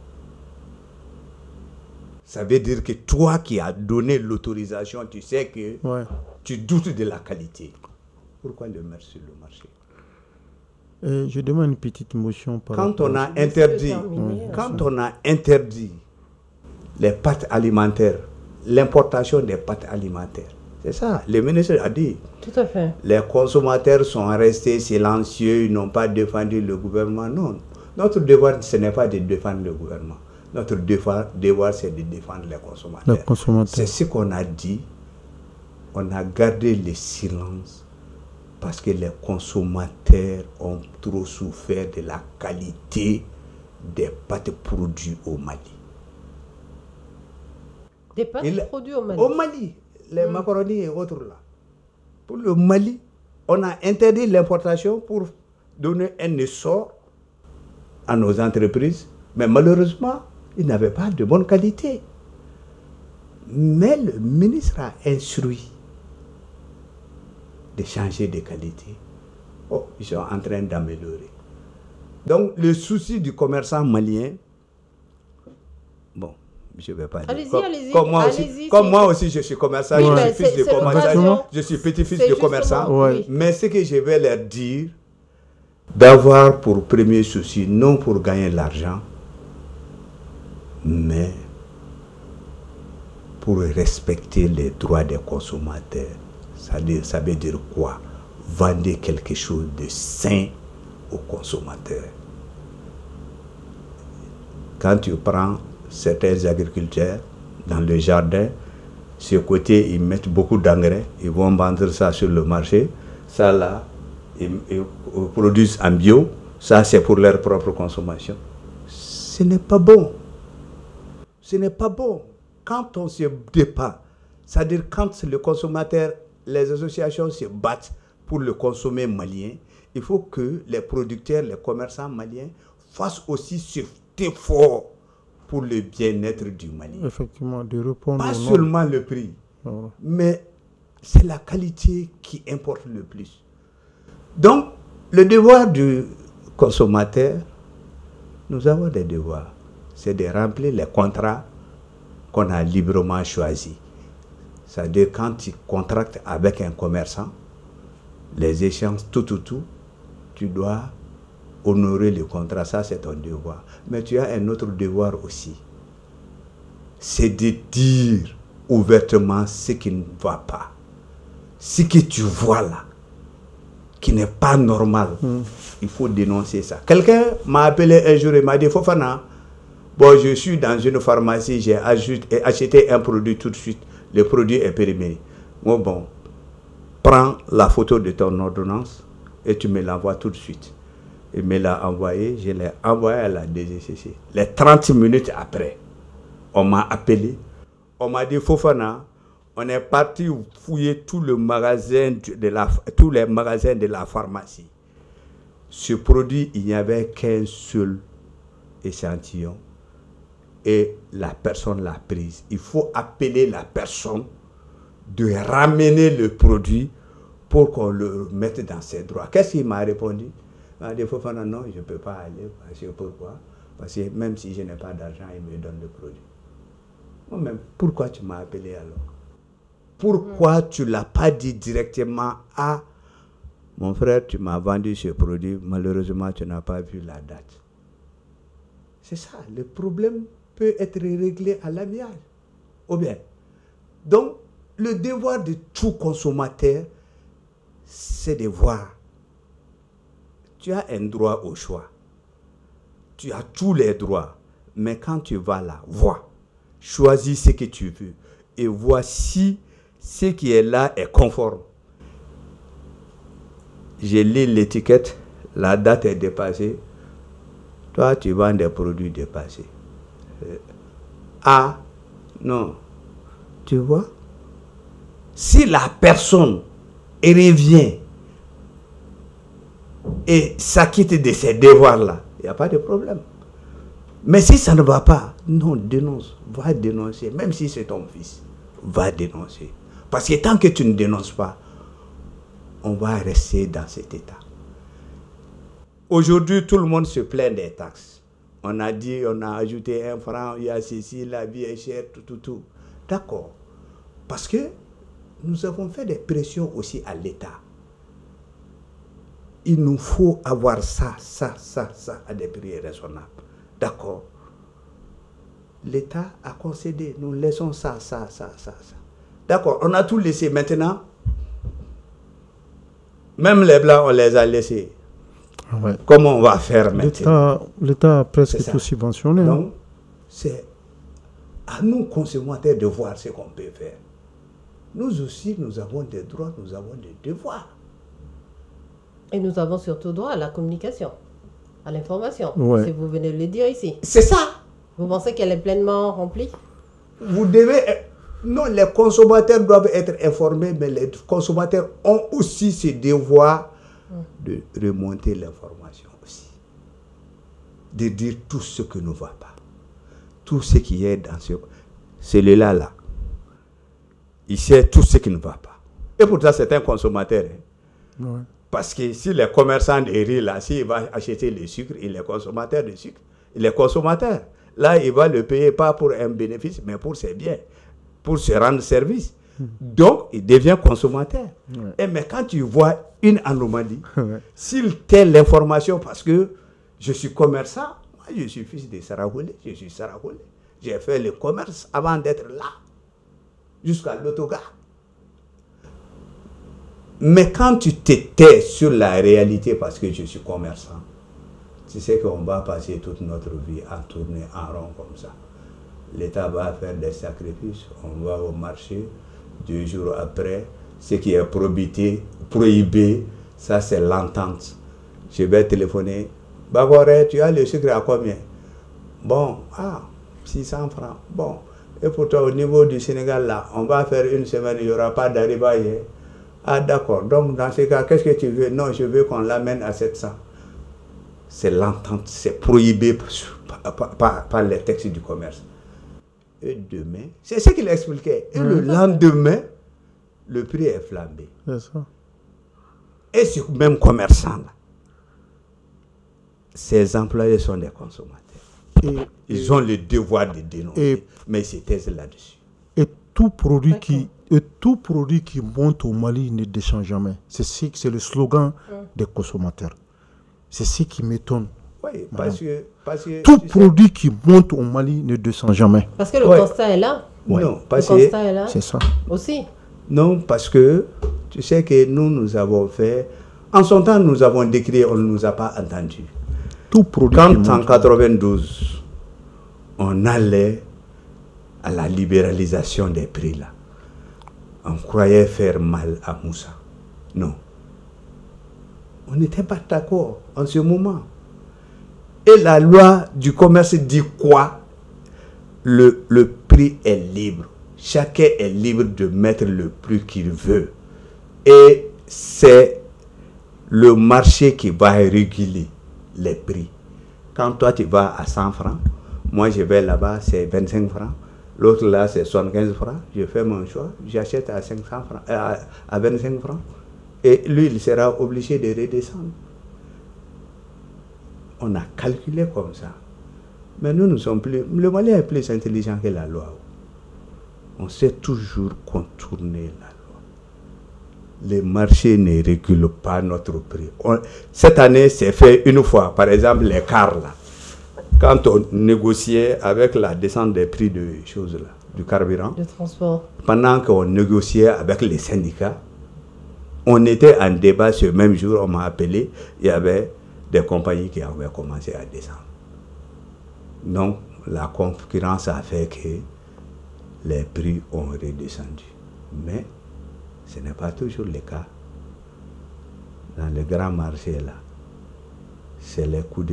Ça veut dire que toi qui as donné l'autorisation, tu sais que tu doutes de la qualité. Pourquoi le mettre sur le marché? Je demande une petite motion par quand on a interdit les pâtes alimentaires, l'importation des pâtes alimentaires, c'est ça, le ministre a dit. Tout à fait. Les consommateurs sont restés silencieux, ils n'ont pas défendu le gouvernement. Non, notre devoir, ce n'est pas de défendre le gouvernement. Notre devoir, c'est de défendre les consommateurs. C'est ce qu'on a dit. On a gardé le silence parce que les consommateurs ont trop souffert de la qualité des pâtes produites au Mali. Des pâtes produites au Mali? Au Mali, les macaronis et autres là. Pour le Mali, on a interdit l'importation pour donner un essor à nos entreprises, mais malheureusement, ils n'avaient pas de bonne qualité. Mais le ministre a instruit de changer de qualité. Oh, ils sont en train d'améliorer. Donc, le souci du commerçant malien, bon, je ne vais pas dire. Allez-y. Comme moi aussi, je suis commerçant, je suis fils de commerçant, je suis petit-fils de commerçant. Mais ce que je vais leur dire, d'avoir pour premier souci, non pour gagner l'argent, mais pour respecter les droits des consommateurs. Ça veut dire quoi? Vendre quelque chose de sain aux consommateurs. Quand tu prends certains agriculteurs dans le jardin, ce côté, ils mettent beaucoup d'engrais, ils vont vendre ça sur le marché. Ça là, ils produisent en bio, ça c'est pour leur propre consommation. Ce n'est pas bon. Ce n'est pas bon. Quand on se débat, c'est-à-dire quand le consommateur, les associations se battent pour le consommer malien, il faut que les producteurs, les commerçants maliens fassent aussi cet effort pour le bien-être du Mali. Effectivement, de répondre. Pas seulement le prix, mais c'est la qualité qui importe le plus. Donc, le devoir du consommateur, nous avons des devoirs. C'est de remplir les contrats qu'on a librement choisis. C'est-à-dire quand tu contractes avec un commerçant, les échéances, tout, tu dois honorer le contrat, ça c'est ton devoir. Mais tu as un autre devoir aussi. C'est de dire ouvertement ce qui ne va pas. Ce que tu vois là, qui n'est pas normal. Il faut dénoncer ça. Quelqu'un m'a appelé un jour et m'a dit, Fofana, bon, je suis dans une pharmacie, j'ai acheté un produit tout de suite. Le produit est périmé. Bon, prends la photo de ton ordonnance et tu me l'envoies tout de suite. Il me l'a envoyé, je l'ai envoyé à la DGCC. Les 30 minutes après, on m'a appelé. On m'a dit, Fofana, on est parti fouiller tous les magasins de la pharmacie. Ce produit, il n'y avait qu'un seul échantillon. Et la personne l'a prise. Il faut appeler la personne de ramener le produit pour qu'on le mette dans ses droits. Qu'est-ce qu'il m'a répondu? Il m'a dit, Fofana, non, je ne peux pas aller. Parce que pourquoi? Parce que même si je n'ai pas d'argent, il me donne le produit. Moi-même, pourquoi tu m'as appelé alors? Pourquoi tu ne l'as pas dit directement à mon frère, tu m'as vendu ce produit, malheureusement, tu n'as pas vu la date. C'est ça, le problème peut être réglé à l'amiable. Ou bien. Donc, le devoir de tout consommateur, c'est de voir. Tu as un droit au choix. Tu as tous les droits. Mais quand tu vas là, vois. Choisis ce que tu veux. Et vois si ce qui est là est conforme. J'ai lu l'étiquette, la date est dépassée. Toi, tu vends des produits dépassés. Ah, non. Tu vois? Si la personne revient et s'acquitte de ces devoirs-là, il n'y a pas de problème. Mais si ça ne va pas, non, dénonce. Va dénoncer. Même si c'est ton fils, va dénoncer. Parce que tant que tu ne dénonces pas, on va rester dans cet état. Aujourd'hui, tout le monde se plaint des taxes. On a dit, on a ajouté 1 franc, il y a ceci, la vie est chère, tout. D'accord. Parce que nous avons fait des pressions aussi à l'État. Il nous faut avoir ça, à des prix raisonnables. D'accord. L'État a concédé, nous laissons ça. D'accord, on a tout laissé. Maintenant, même les Blancs, on les a laissés. Ouais. Comment on va faire maintenant? L'État a presque tout subventionné. Donc, c'est à nous, consommateurs, de voir ce qu'on peut faire. Nous aussi, nous avons des droits, nous avons des devoirs. Et nous avons surtout droit à la communication, à l'information, Ouais. si vous venez de le dire ici. C'est ça. Vous pensez qu'elle est pleinement remplie? Vous devez... Non, les consommateurs doivent être informés, mais les consommateurs ont aussi ce devoir de remonter l'information aussi. De dire tout ce qui ne va pas. Tout ce qui est dans celui-là, là. Il sait tout ce qui ne va pas. Et pourtant, c'est un consommateur. Hein. Ouais. Parce que si les commerçants de riz, là, s'il va acheter le sucre, il est consommateur de sucre. Il est consommateur. Là, il va le payer pas pour un bénéfice, mais pour ses biens, pour se rendre service. Donc, il devient consommateur. Ouais. Et mais quand tu vois une anomalie, Ouais. s'il telle l'information, parce que je suis commerçant, moi je suis fils de Saragoulé, je suis Saragoulé. J'ai fait le commerce avant d'être là, jusqu'à l'autogare. Mais quand tu te tais sur la réalité parce que je suis commerçant, tu sais qu'on va passer toute notre vie à tourner en rond comme ça. L'État va faire des sacrifices, on va au marché, 2 jours après, ce qui est prohibé, ça c'est l'entente. Je vais téléphoner, Bagoré, tu as le sucre à combien? Bon, 600 francs. Bon, et pour toi au niveau du Sénégal là, on va faire 1 semaine, il n'y aura pas d'arrivaille. Ah d'accord, donc dans ce cas, qu'est-ce que tu veux? Non, je veux qu'on l'amène à 700. C'est l'entente, c'est prohibé par les textes du commerce. Et demain, c'est ce qu'il expliquait. Et le lendemain, le prix est flambé. C'est ça. Et ce même commerçant là, ces employés sont des consommateurs. Ils ont le devoir de dénoncer, mais ils se taisent là-dessus. Et tout produit qui monte au Mali ne descend jamais. C'est le slogan des consommateurs. C'est ce qui m'étonne. Oui, parce que tout produit qui monte au Mali ne descend jamais. Parce que le constat est là. Ouais. Non, parce le constat est là. C'est ça. Aussi. Non, parce que tu sais que nous avons fait... En son temps, nous avons décrit, on ne nous a pas entendus. Tout produit quand en 92, on allait à la libéralisation des prix là, on croyait faire mal à Moussa. Non. On n'était pas d'accord en ce moment. Et la loi du commerce dit quoi? Le prix est libre. Chacun est libre de mettre le prix qu'il veut. Et c'est le marché qui va réguler les prix. Quand toi tu vas à 100 francs, moi je vais là-bas, c'est 25 francs. L'autre là, c'est 75 francs. Je fais mon choix, j'achète à 500 francs, à 25 francs. Et lui, il sera obligé de redescendre. On a calculé comme ça. Mais nous sommes plus... Le Mali est plus intelligent que la loi. On sait toujours contourner la loi. Les marchés ne régulent pas notre prix. Cette année, c'est fait une fois. Par exemple, les cars là. quand on négociait avec la descente des prix de choses là, du carburant, de transport, pendant qu'on négociait avec les syndicats, on était en débat ce même jour, on m'a appelé, il y avait des compagnies qui avaient commencé à descendre. Donc, la concurrence a fait que les prix ont redescendu. Mais ce n'est pas toujours le cas. Dans les grands marchés, là, c'est les coups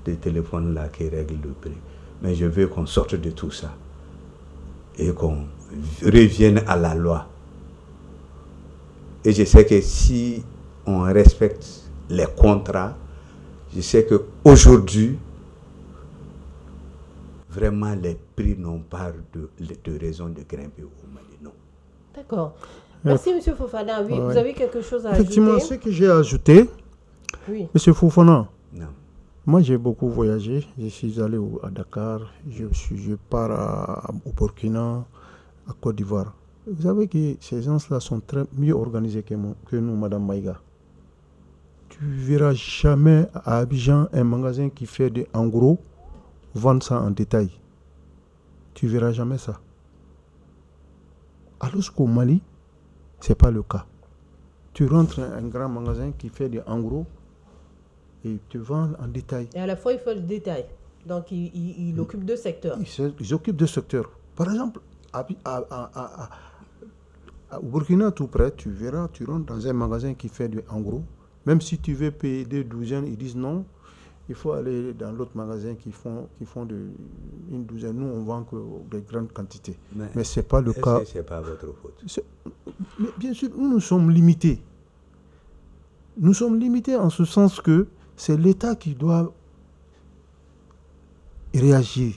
de téléphone là qui règlent le prix. Mais je veux qu'on sorte de tout ça et qu'on revienne à la loi. Et je sais que si on respecte les contrats, je sais qu'aujourd'hui, vraiment, les prix n'ont pas de raison de grimper au Mali. Non. D'accord. Merci, M. Fofana. Oui, vous avez quelque chose à Effectivement, ajouter? ce que j'ai ajouté, Oui. M. Fofana, Non. moi j'ai beaucoup voyagé. Je suis allé à Dakar, je pars au Burkina, à Côte d'Ivoire. Vous savez que ces gens-là sont très mieux organisés que nous, Madame Maïga. Tu ne verras jamais à Abidjan un magasin qui fait en gros vendre ça en détail. Tu ne verras jamais ça. Alors qu'au Mali, ce n'est pas le cas. Tu rentres dans un grand magasin qui fait en gros et tu vends en détail. Et à la fois, il faut le détail. Donc, il occupe deux secteurs. Ils occupent deux secteurs. Par exemple, au Burkina, tout près, tu verras, tu rentres dans un magasin qui fait en gros. Même si tu veux payer des douzaines, ils disent non. Il faut aller dans l'autre magasin qui font une douzaine. Nous, on vend que de grandes quantités. Mais ce n'est pas le cas. Ce n'est pas votre faute. Mais bien sûr, nous sommes limités. Nous sommes limités en ce sens que c'est l'État qui doit réagir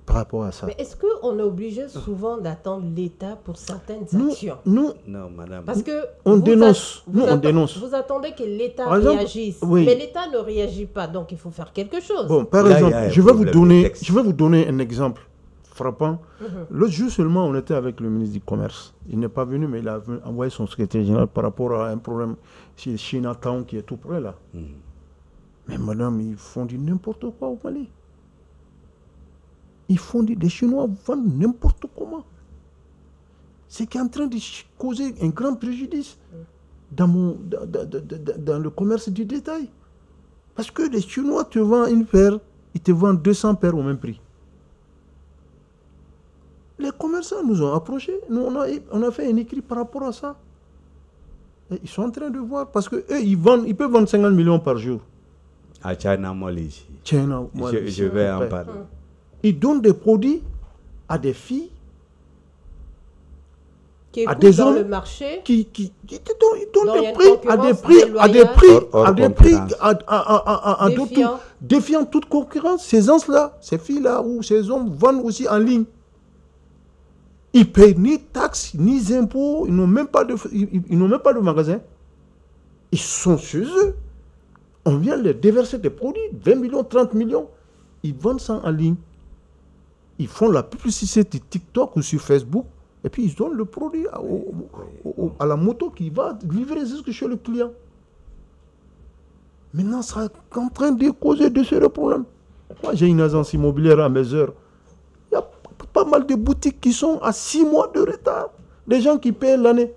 par rapport à ça. Mais est-ce qu'on est obligé souvent d'attendre l'État pour certaines actions? Non, madame. Parce que on dénonce. On dénonce. Vous attendez que l'État réagisse. Oui. Mais l'État ne réagit pas, donc il faut faire quelque chose. Bon, par exemple, je vais vous donner un exemple frappant. L'autre jour seulement, on était avec le ministre du Commerce. Il n'est pas venu, mais il a envoyé son secrétaire général par rapport à un problème chez Chinatown qui est tout près là. Mais madame, ils font du n'importe quoi au Mali. Ils font des Chinois vendent n'importe comment. C'est qui est en train de causer un grand préjudice dans le commerce du détail. Parce que les Chinois te vendent une paire, ils te vendent 200 paires au même prix. Les commerçants nous ont approchés, nous on a fait un écrit par rapport à ça. Et ils sont en train de voir, parce qu'eux, ils peuvent vendre 50 millions par jour. À China Mall ici. Je vais en parler. Ils donnent des produits à des filles, qui à des hommes dans le marché, ils donnent des prix à d'autres, défiant toute concurrence. Ces gens-là, ces filles-là ou ces hommes vendent aussi en ligne. Ils payent ni taxes, ni impôts, ils n'ont même pas de magasin. Ils sont chez eux. On vient leur déverser des produits, 20 millions, 30 millions. Ils vendent ça en ligne. Ils font la publicité sur TikTok ou sur Facebook. Et puis ils donnent le produit à la moto qui va livrer jusque chez le client. Maintenant, ça est en train de causer de sérieux problèmes. Moi, j'ai une agence immobilière à mes heures. Il y a pas mal de boutiques qui sont à 6 mois de retard. Des gens qui payent l'année.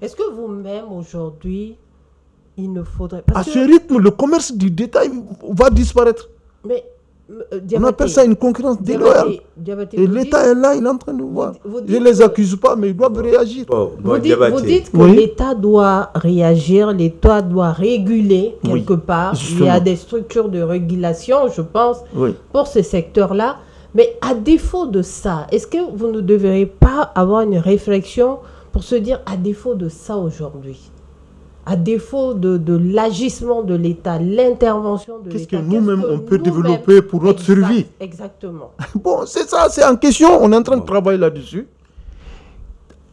Est-ce que vous-même, aujourd'hui, il ne faudrait... À ce rythme, le commerce du détail va disparaître. Mais... on appelle ça une concurrence déloyale. Et l'État est là, il est en train de voir. Je ne les accuse pas, mais ils doivent réagir. Vous dites que l'État doit réagir, l'État doit réguler quelque part. Justement. Il y a des structures de régulation, je pense, pour ce secteur-là. Mais à défaut de ça, est-ce que vous ne devriez pas avoir une réflexion pour se dire, à défaut de ça aujourd'hui, à défaut de l'agissement de l'État, l'intervention de l'État. Qu'est-ce que nous-mêmes, on peut développer pour notre survie? Exactement. Bon, c'est ça, c'est en question. On est en train de travailler là-dessus.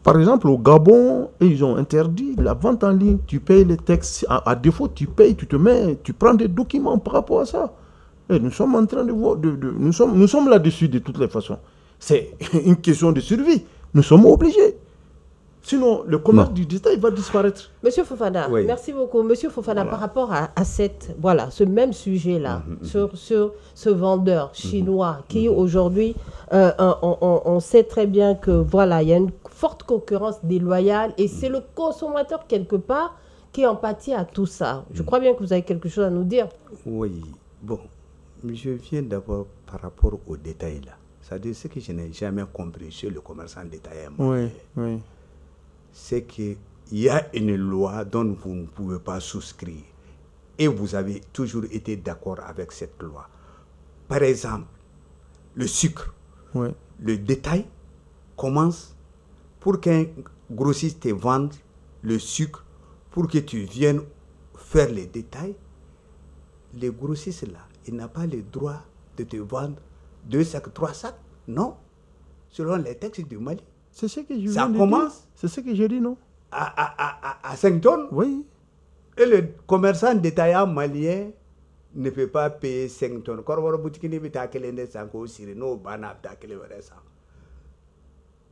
Par exemple, au Gabon, ils ont interdit la vente en ligne. Tu payes les textes. À défaut, tu payes, tu prends des documents par rapport à ça. Et nous sommes en train de voir, nous sommes là-dessus de toutes les façons. C'est une question de survie. Nous sommes obligés. Sinon, le commerce du détail va disparaître. Monsieur Fofana, merci beaucoup. Monsieur Fofana, par rapport à ce même sujet-là, sur ce vendeur chinois qui aujourd'hui, on sait très bien que il y a une forte concurrence déloyale et c'est le consommateur quelque part qui en pâtit à tout ça. Je crois bien que vous avez quelque chose à nous dire. Oui, bon, je viens d'abord par rapport au détail là. C'est-à-dire ce que je n'ai jamais compris chez le commerçant détaillant. Oui. C'est qu'il y a une loi dont vous ne pouvez pas souscrire. Et vous avez toujours été d'accord avec cette loi. Par exemple, le sucre. Le détail commence pour qu'un grossiste te vende le sucre, pour que tu viennes faire les détails. Les grossistes là, il n'a pas le droit de te vendre 2 sacs, 3 sacs. Non. Selon les textes du Mali. C'est ce que je ça commence. C'est ce que j'ai dit, non? À 5 tonnes. Oui. Et le commerçant détaillant malien ne peut pas payer 5 tonnes.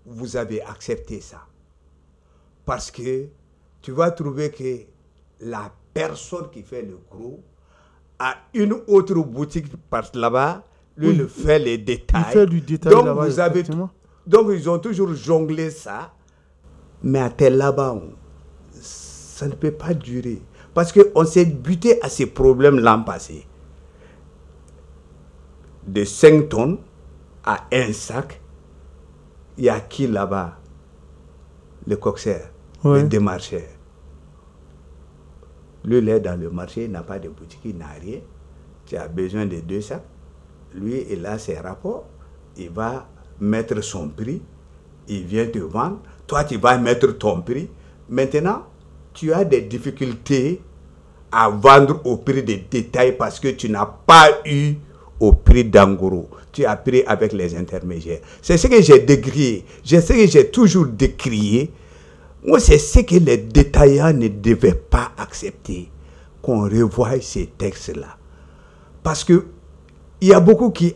Vous avez accepté ça. Parce que tu vas trouver que la personne qui fait le gros a une autre boutique par là-bas. Lui, il fait les détails. Il fait du détail donc, là-bas, donc, ils ont toujours jonglé ça. Mais à tel là-bas, ça ne peut pas durer. Parce qu'on s'est buté à ces problèmes l'an passé. De 5 tonnes à 1 sac, il y a qui là-bas? Le coxeur, le démarcheur. Lui, il est dans le marché, il n'a pas de boutique, il n'a rien. Tu as besoin de 2 sacs. Lui, il a ses rapports, il va mettre son prix, il vient te vendre, toi tu vas mettre ton prix. Maintenant, tu as des difficultés à vendre au prix de détail parce que tu n'as pas eu au prix d'Angoro. Tu as pris avec les intermédiaires. C'est ce que j'ai décrié. C'est ce que j'ai toujours décrié. Moi, c'est ce que les détaillants ne devaient pas accepter, qu'on revoie ces textes-là. Parce que il y a beaucoup qui...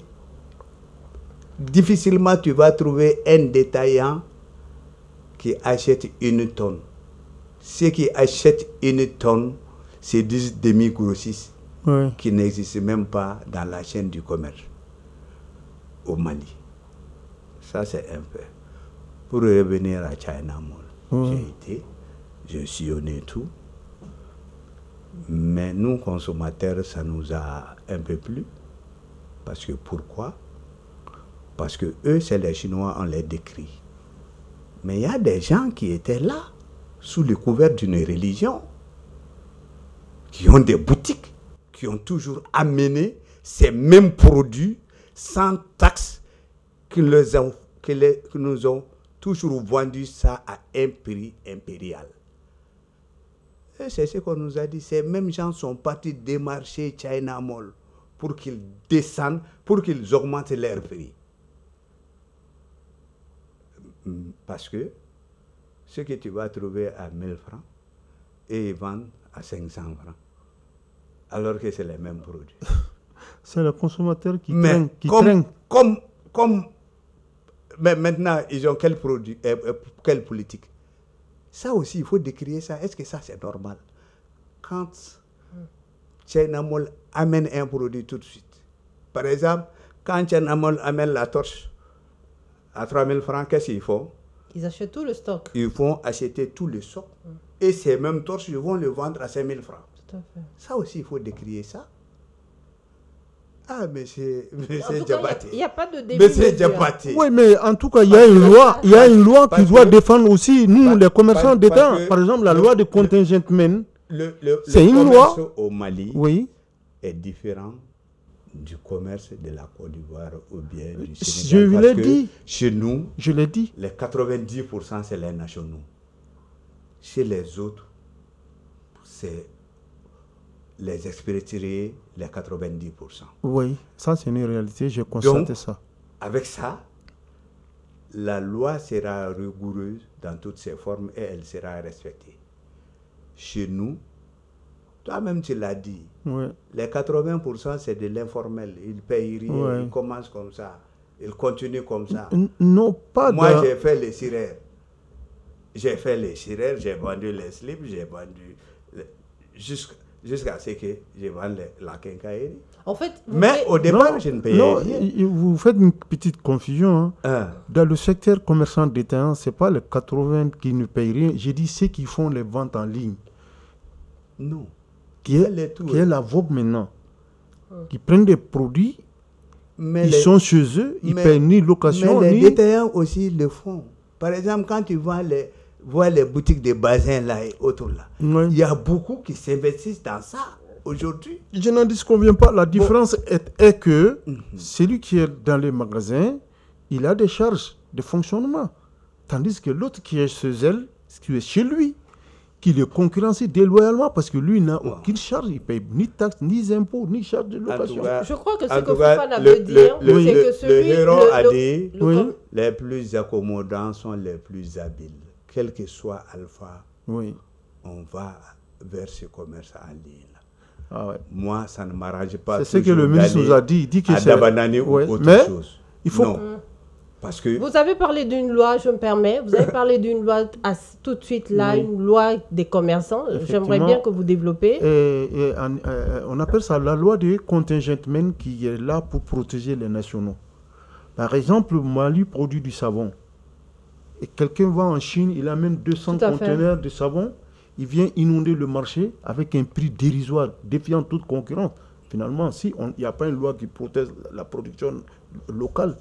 Difficilement, tu vas trouver un détaillant qui achète 1 tonne. Ceux qui achètent 1 tonne, c'est des demi-grossistes qui n'existent même pas dans la chaîne du commerce au Mali. Ça, c'est un peu. Pour revenir à China Mall, j'ai sillonné tout. Mais nous, consommateurs, ça nous a un peu plu. Parce que pourquoi? Parce que eux, c'est les Chinois, on les décrit. Mais il y a des gens qui étaient là, sous le couvert d'une religion, qui ont des boutiques, qui ont toujours amené ces mêmes produits sans taxe, qui nous ont toujours vendu ça à un prix impérial. Et c'est ce qu'on nous a dit. Ces mêmes gens sont partis démarcher China Mall pour qu'ils descendent, pour qu'ils augmentent leur prix. Parce que ce que tu vas trouver à 1000 francs, et ils vendent à 500 francs. Alors que c'est les mêmes produits. C'est le consommateur qui traîne. Mais maintenant, ils ont quel produit, quelle politique? Ça aussi, il faut décrire ça. Est-ce que ça, c'est normal? Quand China Mall amène un produit tout de suite. Par exemple, quand China Mall amène la torche à 3000 francs, qu'est-ce qu'ils font? Ils achètent tout le stock. Ils vont acheter tout le stock. Et ces mêmes torches, ils vont le vendre à 5000 francs. Tout à fait. Ça aussi, il faut décrire ça. Ah, monsieur Diabaté. Il n'y a pas de début. Monsieur Diabaté. Oui, mais en tout cas, il y a une loi, qui doit défendre aussi, nous, les commerçants d'État. Par exemple, la loi de contingentment. C'est une loi. Le commerce au Mali est différent du commerce de la Côte d'Ivoire ou bien du Sénégal. Je l'ai dit. Chez nous, je l'ai dit. Les 90%, c'est les nationaux. Chez les autres, c'est les expatriés, les 90%. Oui, ça c'est une réalité, j'ai constaté ça. Avec ça, la loi sera rigoureuse dans toutes ses formes et elle sera respectée. Chez nous, toi-même tu l'as dit, les 80% c'est de l'informel. Ils payent rien, ils commencent comme ça, ils continuent comme ça. Non, pas Moi j'ai fait les sirènes. j'ai fait les chirères, j'ai vendu les slips, j'ai vendu jusqu'à ce que je vende la quincaillerie. En fait, mais au départ, je ne payais rien. Vous faites une petite confusion. Hein. Dans le secteur commerçant détaillant, ce n'est pas les 80 qui ne payent rien. J'ai dit ceux qui font les ventes en ligne. Non. Qui est la vogue maintenant. Qui prennent des produits, ils sont chez eux, ils ne payent ni location, mais les détaillants aussi le font. Par exemple, quand tu vois les boutiques de bazin là et autres là, il y a beaucoup qui s'investissent dans ça aujourd'hui. Je n'en disconviens pas. La différence est que celui qui est dans les magasins, il a des charges de fonctionnement. Tandis que l'autre qui est chez elle, qui est chez lui, qui le concurrencie déloyalement parce que lui n'a aucune charge, il ne paye ni taxes, ni impôts, ni charges de location. Je crois que ce que Fofana veut dire, c'est que celui... Le héros a dit, les plus accommodants sont les plus habiles. Quel que soit Alpha, on va vers ce commerce en ligne. Moi, ça ne m'arrange pas. C'est ce que le ministre nous a dit. Il dit que c'est... ou autre chose. Il faut... Non. Parce que vous avez parlé d'une loi, je me permets, vous avez parlé d'une loi tout de suite là, une loi des commerçants. J'aimerais bien que vous développez. On appelle ça la loi des contingentment qui est là pour protéger les nationaux. Par exemple, Mali produit du savon. Et quelqu'un va en Chine, il amène 200 conteneurs de savon, il vient inonder le marché avec un prix dérisoire, défiant toute concurrence. Finalement, si il n'y a pas une loi qui protège la production locale,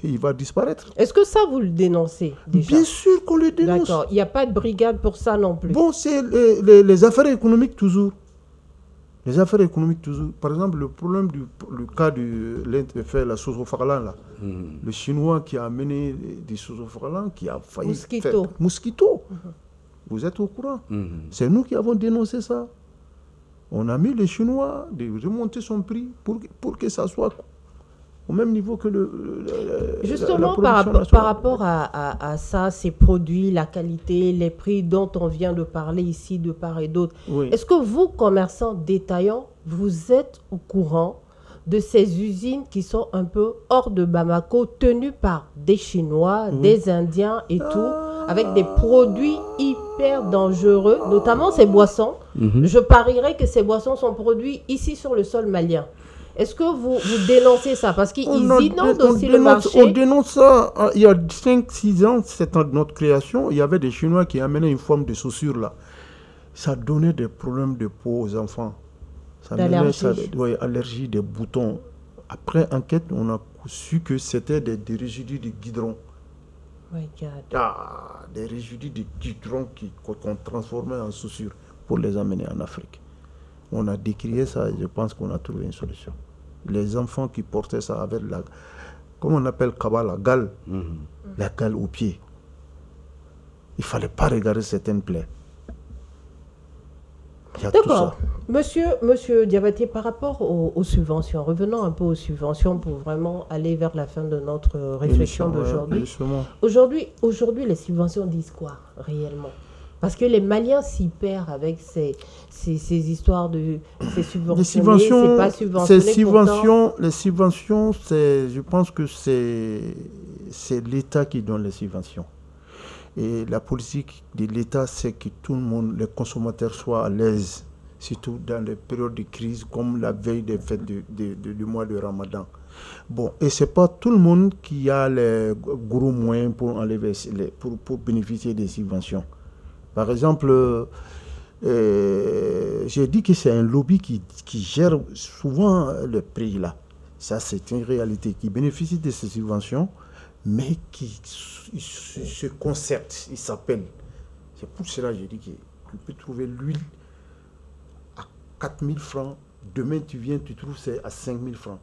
il va disparaître. Est-ce que ça, vous le dénoncez déjà? Bien sûr qu'on le dénonce. D'accord. Il n'y a pas de brigade pour ça non plus. Bon, c'est les affaires économiques toujours. Les affaires économiques toujours. Par exemple, le problème le cas de la Sosofarlan, là. Le Chinois qui a amené des Sosofarlan, qui a failli Mosquito. Vous êtes au courant. C'est nous qui avons dénoncé ça. On a mis les Chinois de remonter son prix pour que ça soit au même niveau que justement par rapport à ça, ces produits, la qualité, les prix dont on vient de parler ici de part et d'autre. Est-ce que vous, commerçants détaillants, vous êtes au courant de ces usines qui sont un peu hors de Bamako, tenues par des Chinois, des Indiens et tout, avec des produits hyper dangereux, notamment ces boissons. Je parierais que ces boissons sont produites ici sur le sol malien. Est-ce que vous dénoncez ça? Parce qu'ils inondent aussi le marché. On dénonce ça. Il y a 5-6 ans, 7 ans de notre création, il y avait des Chinois qui amenaient une forme de chaussure là. Ça donnait des problèmes de peau aux enfants. Ça donnait allergie des boutons. Après enquête, on a su que c'était des résidus de guidron. Des résidus de guidron qu'on transformait en chaussures pour les amener en Afrique. On a décrié ça et je pense qu'on a trouvé une solution. Les enfants qui portaient ça avec comment on appelle la gale, la gale au pied. Il ne fallait pas regarder certaines plaies. D'accord. Monsieur Diabaté, par rapport aux subventions, revenons un peu aux subventions pour vraiment aller vers la fin de notre réflexion d'aujourd'hui. Aujourd'hui, les subventions disent quoi réellement? Parce que les Maliens s'y perdent avec ces histoires de ces subventions. C'est pas subventionné. Les subventions, je pense que c'est l'État qui donne les subventions. Et la politique de l'État, c'est que tout le monde, les consommateurs, soient à l'aise, surtout dans les périodes de crise, comme la veille des fêtes du mois de Ramadan. Bon, et ce n'est pas tout le monde qui a les gros moyens pour bénéficier des subventions. Par exemple, j'ai dit que c'est un lobby qui gère souvent le prix là. Ça, c'est une réalité qui bénéficie de ces subventions, mais qui se concerte, il s'appelle. C'est pour cela que j'ai dit que tu peux trouver l'huile à 4 000 francs. Demain, tu viens, tu trouves c'est à 5 000 francs.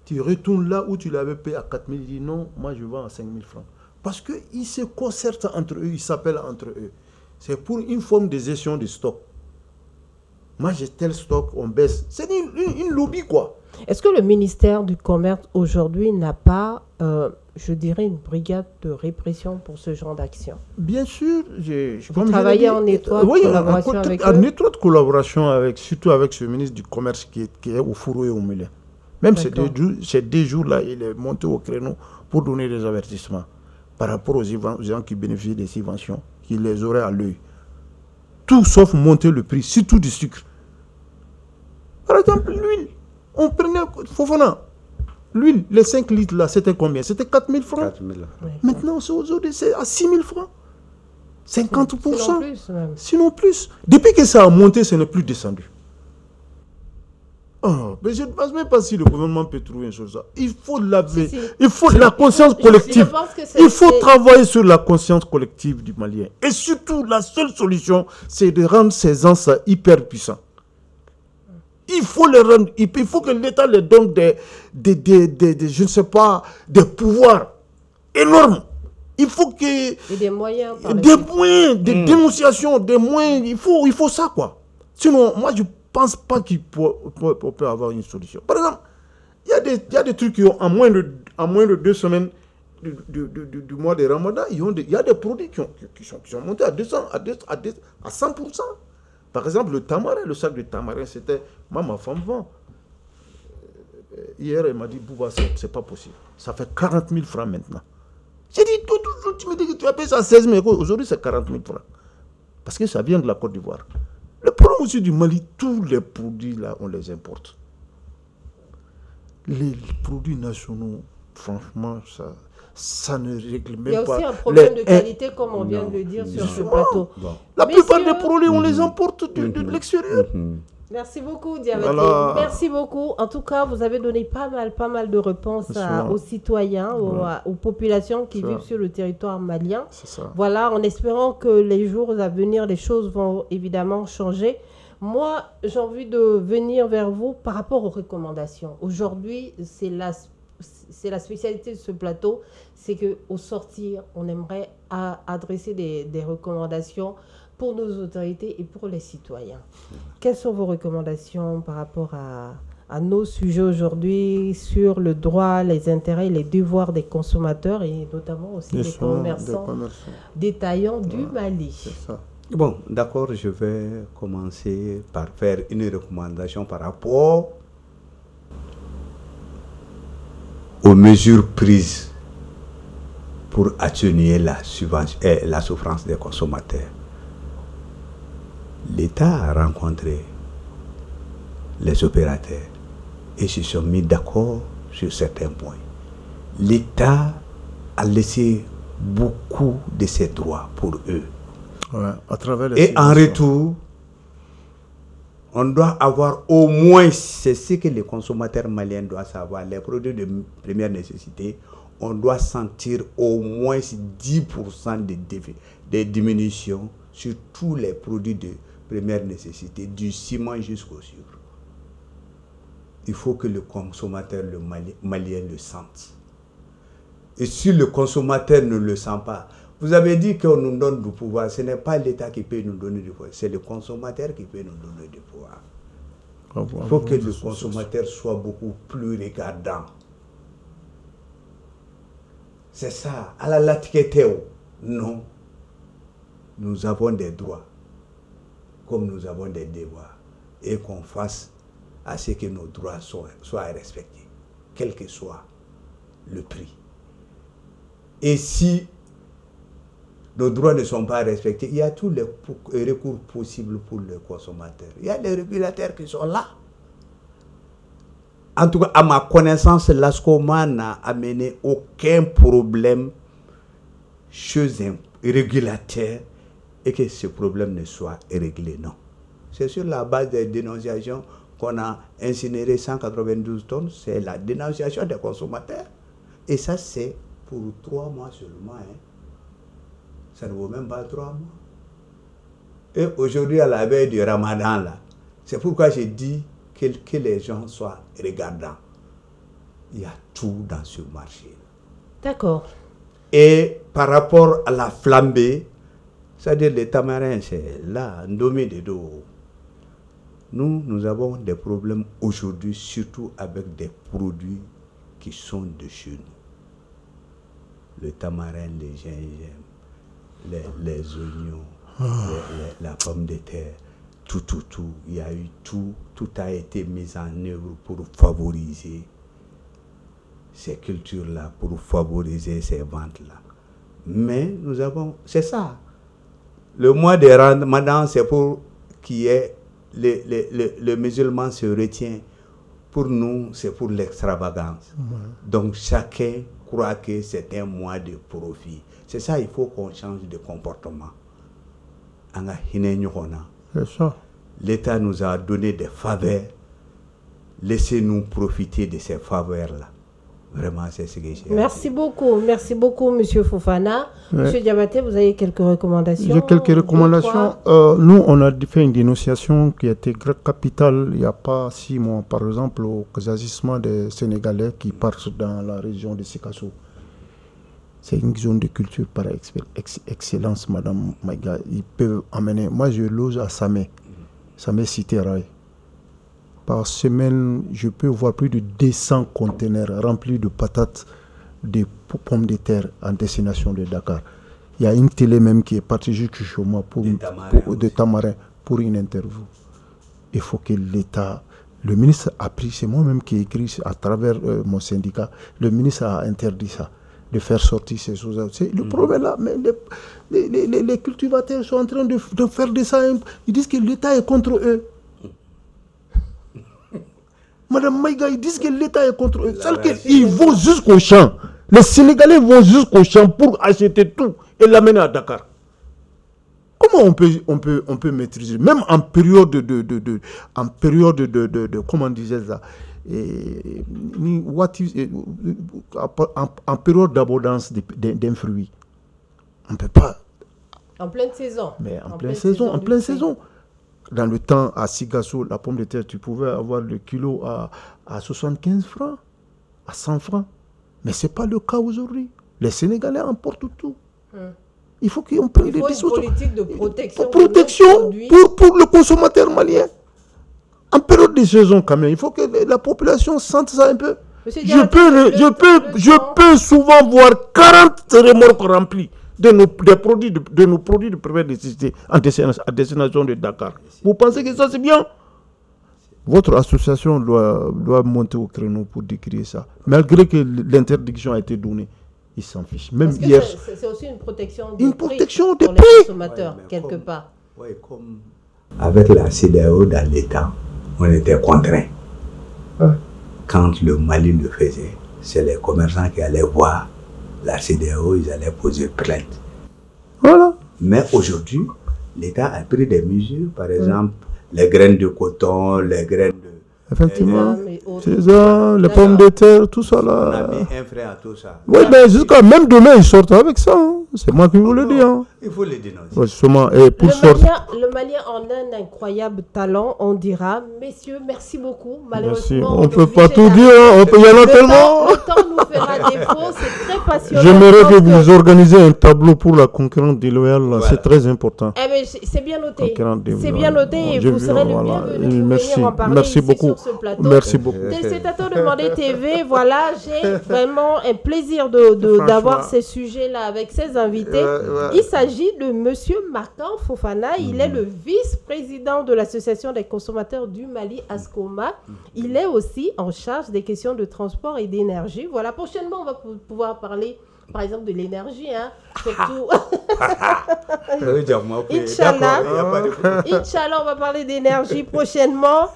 Tu retournes là où tu l'avais payé à 4 000, tu dis non, moi je vends à 5 000 francs. Parce qu'ils se concertent entre eux, ils s'appellent entre eux. C'est pour une forme de gestion de stock. Moi, j'ai tel stock, on baisse. C'est une lobby, quoi. Est-ce que le ministère du Commerce, aujourd'hui, n'a pas, je dirais, une brigade de répression pour ce genre d'action? Bien sûr. Vous travaillez en étroite collaboration avec eux? En étroite collaboration, surtout avec ce ministre du Commerce qui est au fourreau et au moulin. Même ces deux jours-là, il est monté au créneau pour donner des avertissements. par rapport aux gens qui bénéficient des subventions, qui les auraient à l'œil. Tout sauf monter le prix, surtout du sucre. Par exemple, l'huile, on prenait, Fofana, l'huile, les 5 litres là, c'était combien? C'était 4 000 francs. 4 000. Oui. Maintenant, aujourd'hui, c'est à 6 000 francs. 50%. Sinon plus, même. Sinon plus. Depuis que ça a monté, ce n'est plus descendu. Oh, mais je ne pense même pas si le gouvernement peut trouver une chose. Il faut laver. Si. Il faut la conscience collective. Je pense que Il faut travailler sur la conscience collective du Malien. Et surtout, la seule solution, c'est de rendre ces gens hyper puissants. Il faut les rendre. Il faut que l'État leur donne je ne sais pas, des pouvoirs énormes. Il faut que... Et des moyens. Des dénonciations, des moyens. Il faut ça, quoi. Sinon, moi, je ne pense pas qu'il peut avoir une solution. Par exemple, il y a des trucs qui ont, en moins de 2 semaines du mois de Ramadan, il y a des produits qui sont montés à 100%. Par exemple, le tamarin, le sac de tamarin, c'était... Moi, ma femme vend. Hier, elle m'a dit, Bouba, c'est pas possible. Ça fait 40 000 francs maintenant. J'ai dit, tu me dis que tu as payé ça à 16 000 euros. Aujourd'hui, c'est 40 000 francs. Parce que ça vient de la Côte d'Ivoire. Le problème aussi du Mali, tous les produits là, on les importe. Les produits nationaux, franchement, ça ne règle même pas. Il y a aussi un problème de qualité, comme on vient de le dire sur ce plateau. Bon. La plupart des produits, on les importe de l'extérieur. Merci beaucoup, Diabaté. Voilà. Merci beaucoup. En tout cas, vous avez donné pas mal de réponses aux citoyens, aux populations qui vivent sur le territoire malien. C'est ça. Voilà, en espérant que les jours à venir, les choses vont évidemment changer. Moi, j'ai envie de venir vers vous par rapport aux recommandations. Aujourd'hui, c'est la spécialité de ce plateau, c'est qu'au sortir, on aimerait adresser des recommandations pour nos autorités et pour les citoyens. Quelles sont vos recommandations par rapport à nos sujets aujourd'hui sur le droit, les intérêts et les devoirs des consommateurs et notamment aussi des commerçants détaillants du Mali? C'est ça. Bon, d'accord, je vais commencer par faire une recommandation par rapport aux mesures prises pour atténuer la souffrance des consommateurs. L'État a rencontré les opérateurs et se sont mis d'accord sur certains points. L'État a laissé beaucoup de ses droits pour eux. Ouais, à travers et en retour, on doit avoir au moins, c'est ce que les consommateurs maliens doivent savoir, les produits de première nécessité, on doit sentir au moins 10% de diminution sur tous les produits de première nécessité, du ciment jusqu'au sucre. Il faut que le consommateur malien le sente. Et si le consommateur ne le sent pas, vous avez dit qu'on nous donne du pouvoir, ce n'est pas l'État qui peut nous donner du pouvoir, c'est le consommateur qui peut nous donner du pouvoir. Il faut que le consommateur soit beaucoup plus regardant. C'est ça. À la latiqueteo, non. Nous avons des droits, comme nous avons des devoirs, et qu'on fasse à ce que nos droits soient respectés, quel que soit le prix. Et si nos droits ne sont pas respectés, il y a tous les recours possibles pour les consommateurs. Il y a les régulateurs qui sont là. En tout cas, à ma connaissance, l'ASCOMA n'a amené aucun problème chez un régulateur et que ce problème ne soit réglé, non. C'est sur la base des dénonciations qu'on a incinéré 192 tonnes, c'est la dénonciation des consommateurs. Et ça, c'est pour 3 mois seulement. Hein. Ça ne vaut même pas 3 mois. Et aujourd'hui, à la veille du Ramadan, là, c'est pourquoi j'ai dit que les gens soient regardants. Il y a tout dans ce marché. D'accord. Et par rapport à la flambée, c'est-à-dire les tamarins, c'est là, Ndomé de dos. Nous avons des problèmes aujourd'hui, surtout avec des produits qui sont de chez nous. Le tamarin, les gingembre, les oignons, la pomme de terre, tout. Il y a eu tout a été mis en œuvre pour favoriser ces cultures-là, pour favoriser ces ventes-là. Mais nous avons... C'est ça. Le mois de Ramadan, c'est pour qu'il y ait... Le musulman se retient. Pour nous, c'est pour l'extravagance. Donc, chacun croit que c'est un mois de profit. C'est ça, il faut qu'on change de comportement. C'est ça. L'État nous a donné des faveurs. Laissez-nous profiter de ces faveurs-là. Vraiment, c'est ce que j'ai. Merci beaucoup, M. Fofana. Ouais. M. Diabaté, vous avez quelques recommandations? J'ai quelques recommandations. Nous, on a fait une dénonciation qui a été capitale il n'y a pas 6 mois, par exemple, au agissement des Sénégalais qui partent dans la région de Sikasso. C'est une zone de culture par excellence, Madame Maïga. Ils peuvent amener. Moi, je loge à Samé Cité Rail. Par semaine, je peux voir plus de 200 conteneurs remplis de patates, de pommes de terre en destination de Dakar. Il y a une télé même qui est partie jusqu'à chez moi de Tamarin pour une interview. Il faut que l'État... Le ministre a pris, c'est moi-même qui ai écrit à travers mon syndicat, le ministre a interdit ça, de faire sortir ces choses. C'est le problème là, mais les cultivateurs sont en train de faire de ça. Ils disent que l'État est contre eux. Madame Maïga, ils disent que l'État est contre eux. Ils vont jusqu'au champ. Les Sénégalais vont jusqu'au champ pour acheter tout et l'amener à Dakar. Comment on peut maîtriser, même en période comment disait ça, en période d'abondance d'un fruit, on ne peut pas. En pleine saison. Mais en pleine saison. Dans le temps, à Sigasso, la pomme de terre, tu pouvais avoir le kilo à 75 francs, à 100 francs. Mais ce n'est pas le cas aujourd'hui. Les Sénégalais emportent tout. Il faut qu'on prenne des dispositions. Une politique de protection. Pour le consommateur malien. En période de saison, quand même, il faut que la population sente ça un peu. Je peux souvent voir 40 remorques remplies de nos produits de première nécessité à destination de Dakar. Vous pensez que ça c'est bien? Votre association doit monter au créneau pour décrire ça. Malgré que l'interdiction a été donnée, ils s'en fichent. Même parce que hier. C'est aussi une protection des prix pour les consommateurs, quelque part. Oui, comme avec la CEDEAO dans l'État, on était contraints. Quand le Mali le faisait, c'est les commerçants qui allaient voir la CEDEAO, ils allaient poser plainte. Voilà. Mais aujourd'hui, l'État a pris des mesures, par exemple, les graines de coton, les graines de... Effectivement, c'est ça, les pommes de terre, tout ça là. On a mis un frein à tout ça. Oui, mais jusqu'à même demain, ils sortent avec ça. Hein. C'est moi qui vous le dis. Hein. Il faut les dénoncer. Ouais, justement, et pour le Malien en a un incroyable talent, on dira. Messieurs, merci beaucoup. Malheureusement, on ne peut pas tout dire. Hein. Il y en a tellement. Le temps nous fera défaut. C'est très passionnant. J'aimerais que vous organisez un tableau pour la concurrence déloyale. Voilà. C'est très important. Eh bien, c'est bien noté. C'est bien noté et vous serez le bienvenu pour venir en parler merci beaucoup. Sur ce plateau. Merci beaucoup. Téléspectateurs de Mandé TV, voilà, j'ai vraiment un plaisir d'avoir ces sujets-là avec ces invités. Il s'agit de Monsieur Martin Fofana. Il est le vice-président de l'Association des consommateurs du Mali, ASCOMA. Il est aussi en charge des questions de transport et d'énergie. Voilà, prochainement, on va pouvoir parler, par exemple, de l'énergie, hein, surtout. Inch'Allah, on va parler d'énergie prochainement.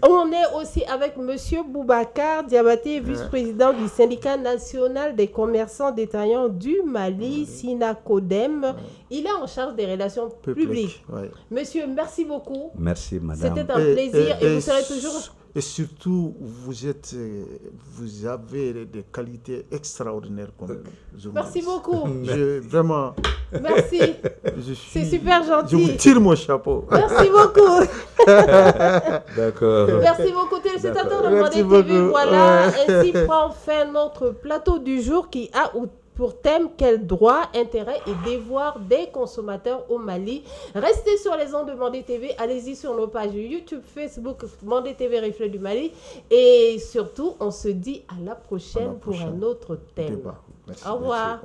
On est aussi avec Monsieur Boubacar Diabaté, vice-président du syndicat national des commerçants détaillants du Mali, SINACODEM. Il est en charge des relations publiques. Monsieur, merci beaucoup. Merci, madame. C'était un plaisir et vous serez toujours... Et surtout, vous avez des qualités extraordinaires comme journaliste. Merci beaucoup. Vraiment. Merci. C'est super gentil. Je vous tire mon chapeau. Merci beaucoup. D'accord. Merci beaucoup, téléspectateurs de Mandé TV. Voilà, ainsi prend fin notre plateau du jour qui a pour thème quels droits, intérêts et devoirs des consommateurs au Mali. Restez sur les ondes de Mandé TV, allez-y sur nos pages YouTube, Facebook, Mandé TV Reflet du Mali. Et surtout, on se dit à la prochaine pour un autre thème. Au revoir.